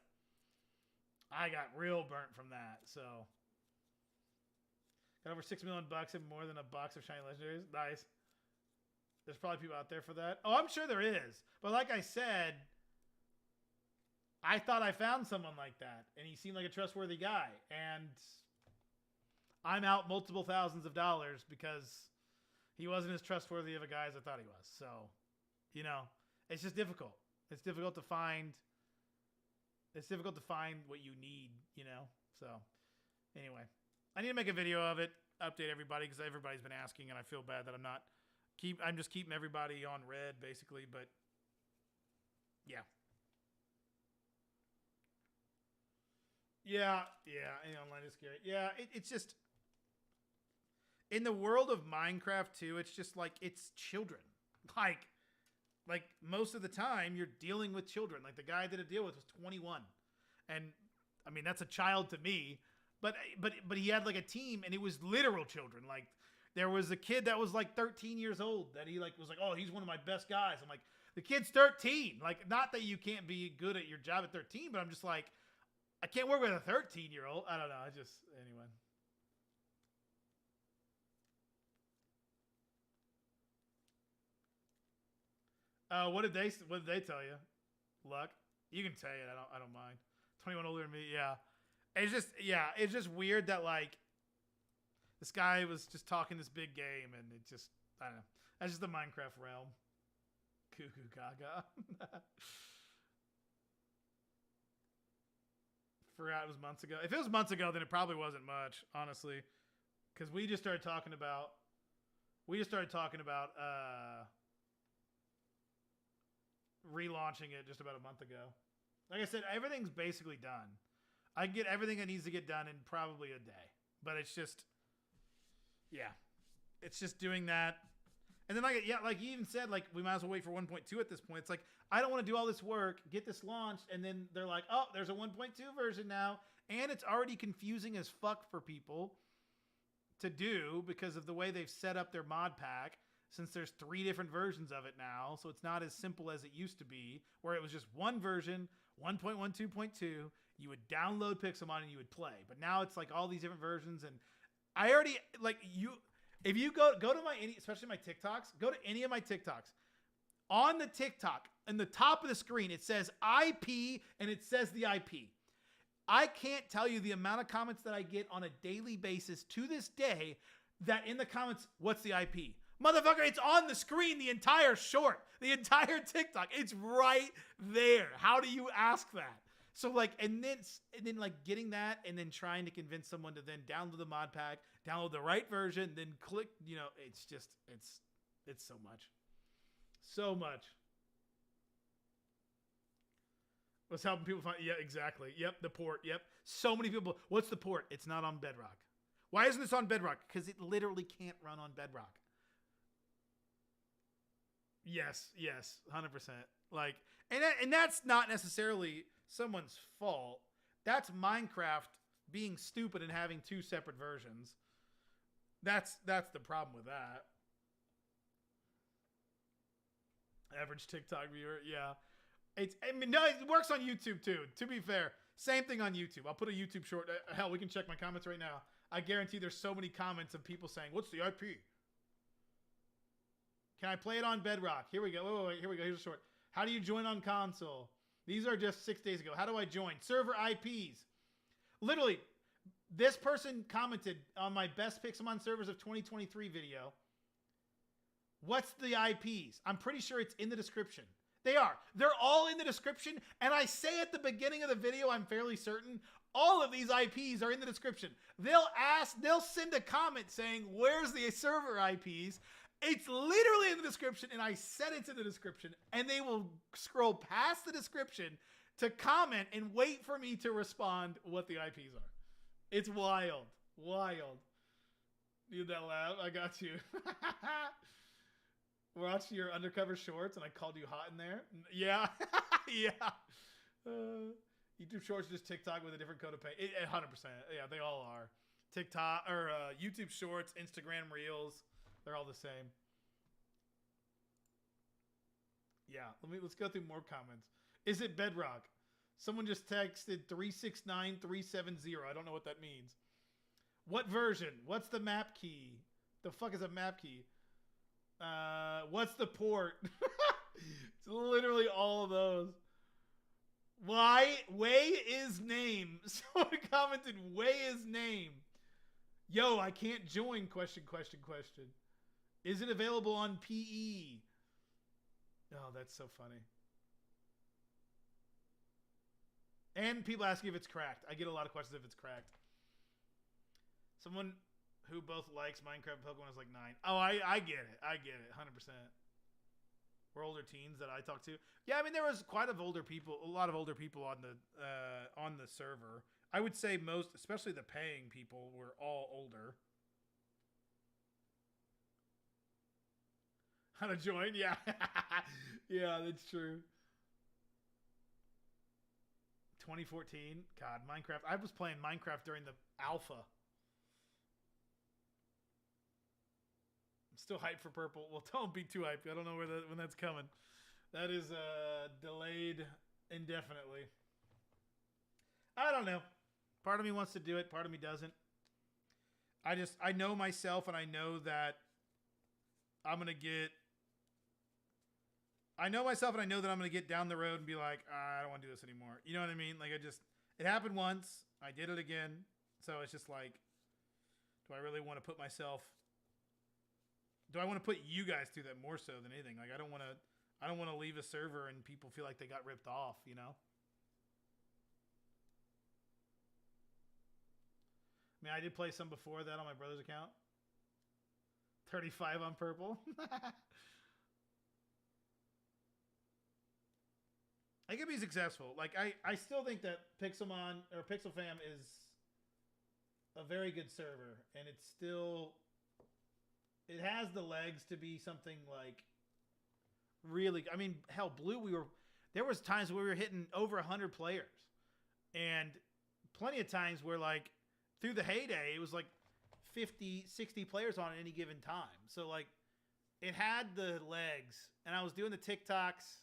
I got real burnt from that, so... Got over $6 million and more than a box of shiny legendaries. Nice. There's probably people out there for that. Oh, I'm sure there is. But like I said, I thought I found someone like that, and he seemed like a trustworthy guy. And I'm out multiple thousands of dollars because he wasn't as trustworthy of a guy as I thought he was. So, you know, it's just difficult. It's difficult to find. It's difficult to find what you need, you know. So, anyway. I need to make a video of it, update everybody, because everybody's been asking, and I feel bad that I'm just keeping everybody on red, basically, but yeah. Yeah, online is scary. Yeah, it's just, in the world of Minecraft, too, it's just like, it's children. Like, most of the time, you're dealing with children. Like, the guy I did a deal with was 21. And, I mean, that's a child to me. But he had like a team, and it was literal children. Like there was a kid that was like 13 years old that he like was like, oh, he's one of my best guys. I'm like, the kid's 13. Like, not that you can't be good at your job at 13, but I'm just like, I can't work with a 13-year-old. I don't know. Anyway. What did they tell you? Luck? You can say it. I don't mind. 21 older than me. Yeah. It's just weird that like this guy was just talking this big game, and it just, I don't know. That's just the Minecraft realm. Cuckoo gaga. Forgot it was months ago. If it was months ago, then it probably wasn't much, honestly, because we just started talking about relaunching it just about a month ago. Like I said, everything's basically done. I can get everything that needs to get done in probably a day. But it's just, yeah. It's just doing that. And then, like you even said, like, we might as well wait for 1.2 at this point. It's like, I don't want to do all this work, get this launched, and then they're like, oh, there's a 1.2 version now. And it's already confusing as fuck for people to do because of the way they've set up their mod pack, since there's 3 different versions of it now. So it's not as simple as it used to be, where it was just one version, 1.12.2. You would download Pixelmon and you would play. But now it's like all these different versions. And I already, like, if you go to especially my TikToks, go to any of my TikToks. On the TikTok, in the top of the screen, it says IP and it says the IP. I can't tell you the amount of comments that I get on a daily basis to this day that in the comments, what's the IP? Motherfucker, it's on the screen, the entire short, the entire TikTok. It's right there. How do you ask that? So like, and then like getting that and then trying to convince someone to then download the mod pack, download the right version, then click, you know, it's just, it's so much. So much. What's helping people find? Yeah, exactly. Yep, the port. Yep. So many people. What's the port? It's not on Bedrock. Why isn't this on Bedrock? Because it literally can't run on Bedrock. Yes, 100%. Like, and that's not necessarily someone's fault. That's Minecraft being stupid and having two separate versions. That's the problem with that. Average TikTok viewer, yeah. No, it works on YouTube too. To be fair, same thing on YouTube. I'll put a YouTube short. Hell, we can check my comments right now. I guarantee there's so many comments of people saying, "What's the IP? Can I play it on Bedrock?" Here we go. Wait, here we go. Here's a short. How do you join on console? These are just 6 days ago. How do I join? Server IPs. Literally, this person commented on my best Pixelmon servers of 2023 video. What's the IPs? I'm pretty sure it's in the description. They are. They're all in the description. And I say at the beginning of the video, I'm fairly certain, all of these IPs are in the description. They'll send a comment saying, where's the server IPs? It's literally in the description. And I said it's in the description. And they will scroll past the description to comment and wait for me to respond what the IPs are. It's wild. Wild. Need that loud? I got you. Watch your undercover shorts and I called you hot in there. Yeah. Yeah. YouTube shorts, just TikTok with a different coat of paint. 100%. Yeah, they all are. TikTok or YouTube shorts, Instagram reels. They're all the same. Yeah. Let's go through more comments. Is it Bedrock? Someone just texted 369370. I don't know what that means. What version? What's the map key? The fuck is a map key? What's the port? It's literally all of those. Why? Way is name. Someone commented, way is name. Yo, I can't join, question. Is it available on PE? Oh, that's so funny. And people ask if it's cracked. I get a lot of questions if it's cracked. Someone who both likes Minecraft and Pokemon is like 9. Oh, I get it. 100%. We're older teens that I talk to. Yeah, I mean there was a lot of older people on the server. I would say most, especially the paying people, were all older. How to join? Yeah. Yeah, that's true. 2014. God, Minecraft. I was playing Minecraft during the alpha. Still hyped for purple. Well, don't be too hyped. I don't know when that's coming. That is delayed indefinitely. I don't know. Part of me wants to do it. Part of me doesn't. I know myself, and I know that I'm gonna get. I know myself, and I know that I'm gonna get down the road and be like, I don't want to do this anymore. You know what I mean? Like it happened once. I did it again. So it's just like, do I really want to put myself? Do I want to put you guys through that more so than anything? Like I don't want to leave a server and people feel like they got ripped off, you know? I mean, I did play some before that on my brother's account. 35 on purple. I could be successful. Like I still think that Pixelmon or PixelFam is a very good server, and it's still. It has the legs to be something like really. I mean, hell, Blue. There was times where we were hitting over 100 players, and plenty of times where like through the heyday it was like 50, 60 players on at any given time. So like it had the legs, and I was doing the TikToks.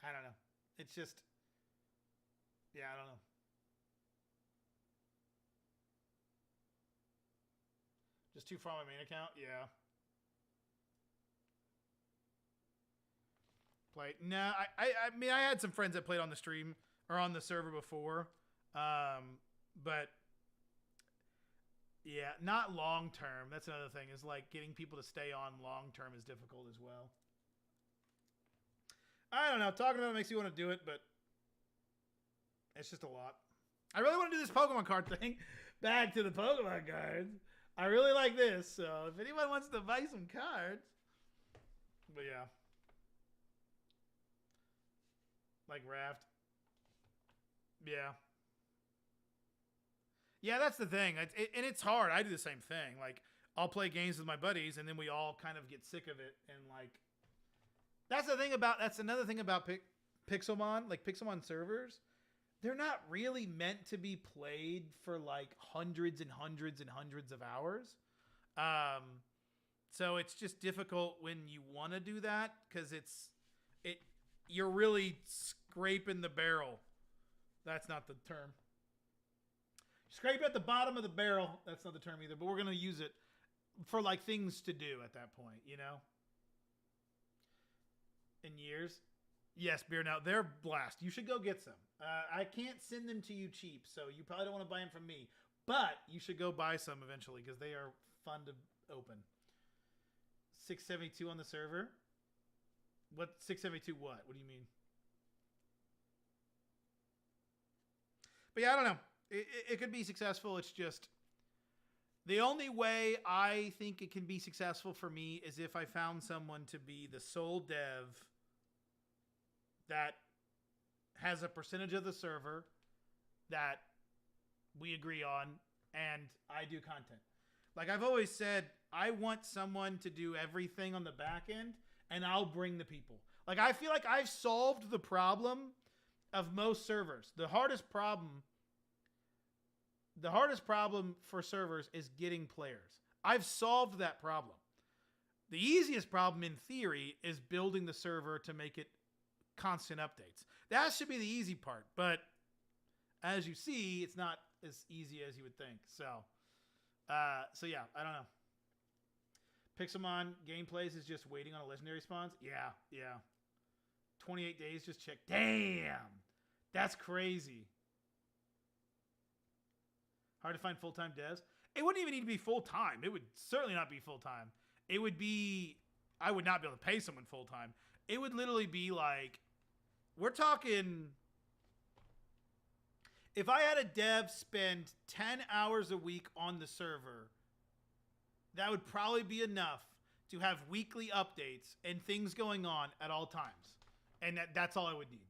I don't know. It's just, yeah, I don't know. Just too far on my main account? Yeah. play. No, I mean, I had some friends that played on the stream or on the server before, but yeah, not long term. That's another thing. Is like getting people to stay on long term is difficult as well. I don't know. Talking about it makes you want to do it, but it's just a lot. I really want to do this Pokemon card thing. Back to the Pokemon cards. I really like this, so if anyone wants to buy some cards. But yeah. Like Raft. Yeah. Yeah, that's the thing. And it's hard. I do the same thing. Like, I'll play games with my buddies, and then we all kind of get sick of it. And, like, that's another thing about Pixelmon. Like, Pixelmon servers, they're not really meant to be played for, like, hundreds and hundreds and hundreds of hours. So it's just difficult when you want to do that, because you're really scraping the barrel. That's not the term. Scrape at the bottom of the barrel. That's not the term either, but we're going to use it for like things to do at that point, you know? In years. Yes, beer now. They're blast. You should go get some. I can't send them to you cheap, so you probably don't want to buy them from me. But you should go buy some eventually because they are fun to open. 672 on the server. What 672 what? What do you mean? But yeah, I don't know. It could be successful. It's just the only way I think it can be successful for me is if I found someone to be the sole dev that has a percentage of the server that we agree on and I do content. Like I've always said, I want someone to do everything on the back end and I'll bring the people. Like I feel like I've solved the problem of most servers. The hardest problem for servers is getting players. I've solved that problem. The easiest problem in theory is building the server to make it constant updates. That should be the easy part, but as you see, it's not as easy as you would think. So yeah, I don't know. Pixelmon gameplays is just waiting on a legendary spawns. Yeah. 28 days, just check. Damn, that's crazy. Hard to find full-time devs. It wouldn't even need to be full-time. It would certainly not be full-time. It would be, I would not be able to pay someone full-time. It would literally be like, we're talking, if I had a dev spend 10 hours a week on the server, that would probably be enough to have weekly updates and things going on at all times. And that's all I would need.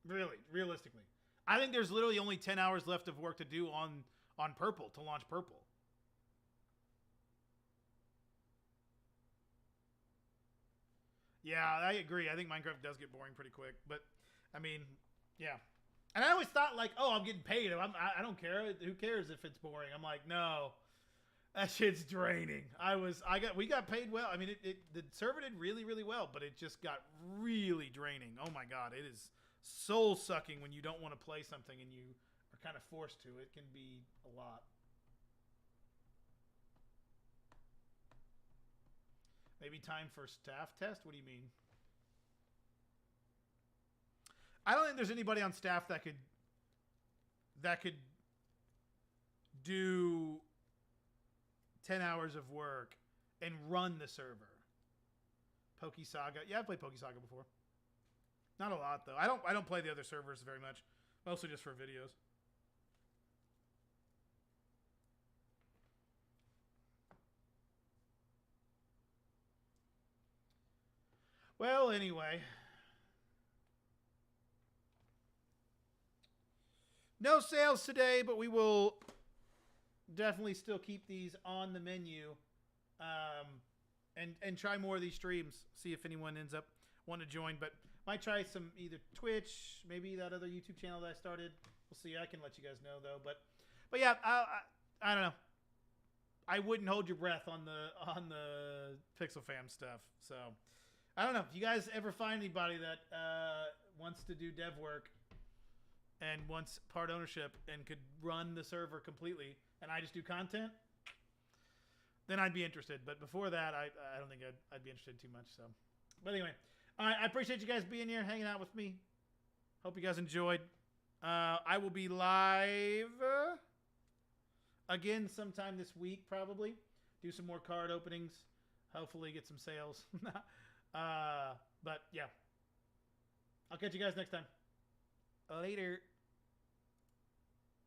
Really, realistically. I think there's literally only 10 hours left of work to do on Purple, to launch Purple. Yeah, I agree. I think Minecraft does get boring pretty quick. But, I mean, yeah. And I always thought, like, oh, I'm getting paid. I don't care. Who cares if it's boring? I'm like, no. That shit's draining. We got paid well. I mean, the server did really, really well, but it just got really draining. Oh my God, it is soul sucking when you don't want to play something and you are kind of forced to. It can be a lot. Maybe time for staff test? What do you mean? I don't think there's anybody on staff that could do 10 hours of work and run the server. Pokesaga. Yeah, I've played Pokesaga before. Not a lot though. I don't play the other servers very much. Mostly just for videos. Well, anyway. No sales today, but we will definitely still keep these on the menu, and try more of these streams. See if anyone ends up wanting to join. But might try some either Twitch, maybe that other YouTube channel that I started. We'll see. I can let you guys know though. But yeah, I don't know. I wouldn't hold your breath on the Pixel Fam stuff. So I don't know. If you guys ever find anybody that wants to do dev work and wants part ownership and could run the server completely, and I just do content, then I'd be interested. But before that, I don't think I'd be interested too much. So, but anyway, All right, I appreciate you guys being here, hanging out with me. Hope you guys enjoyed. I will be live again sometime this week, probably. Do some more card openings. Hopefully get some sales. But yeah. I'll catch you guys next time. Later.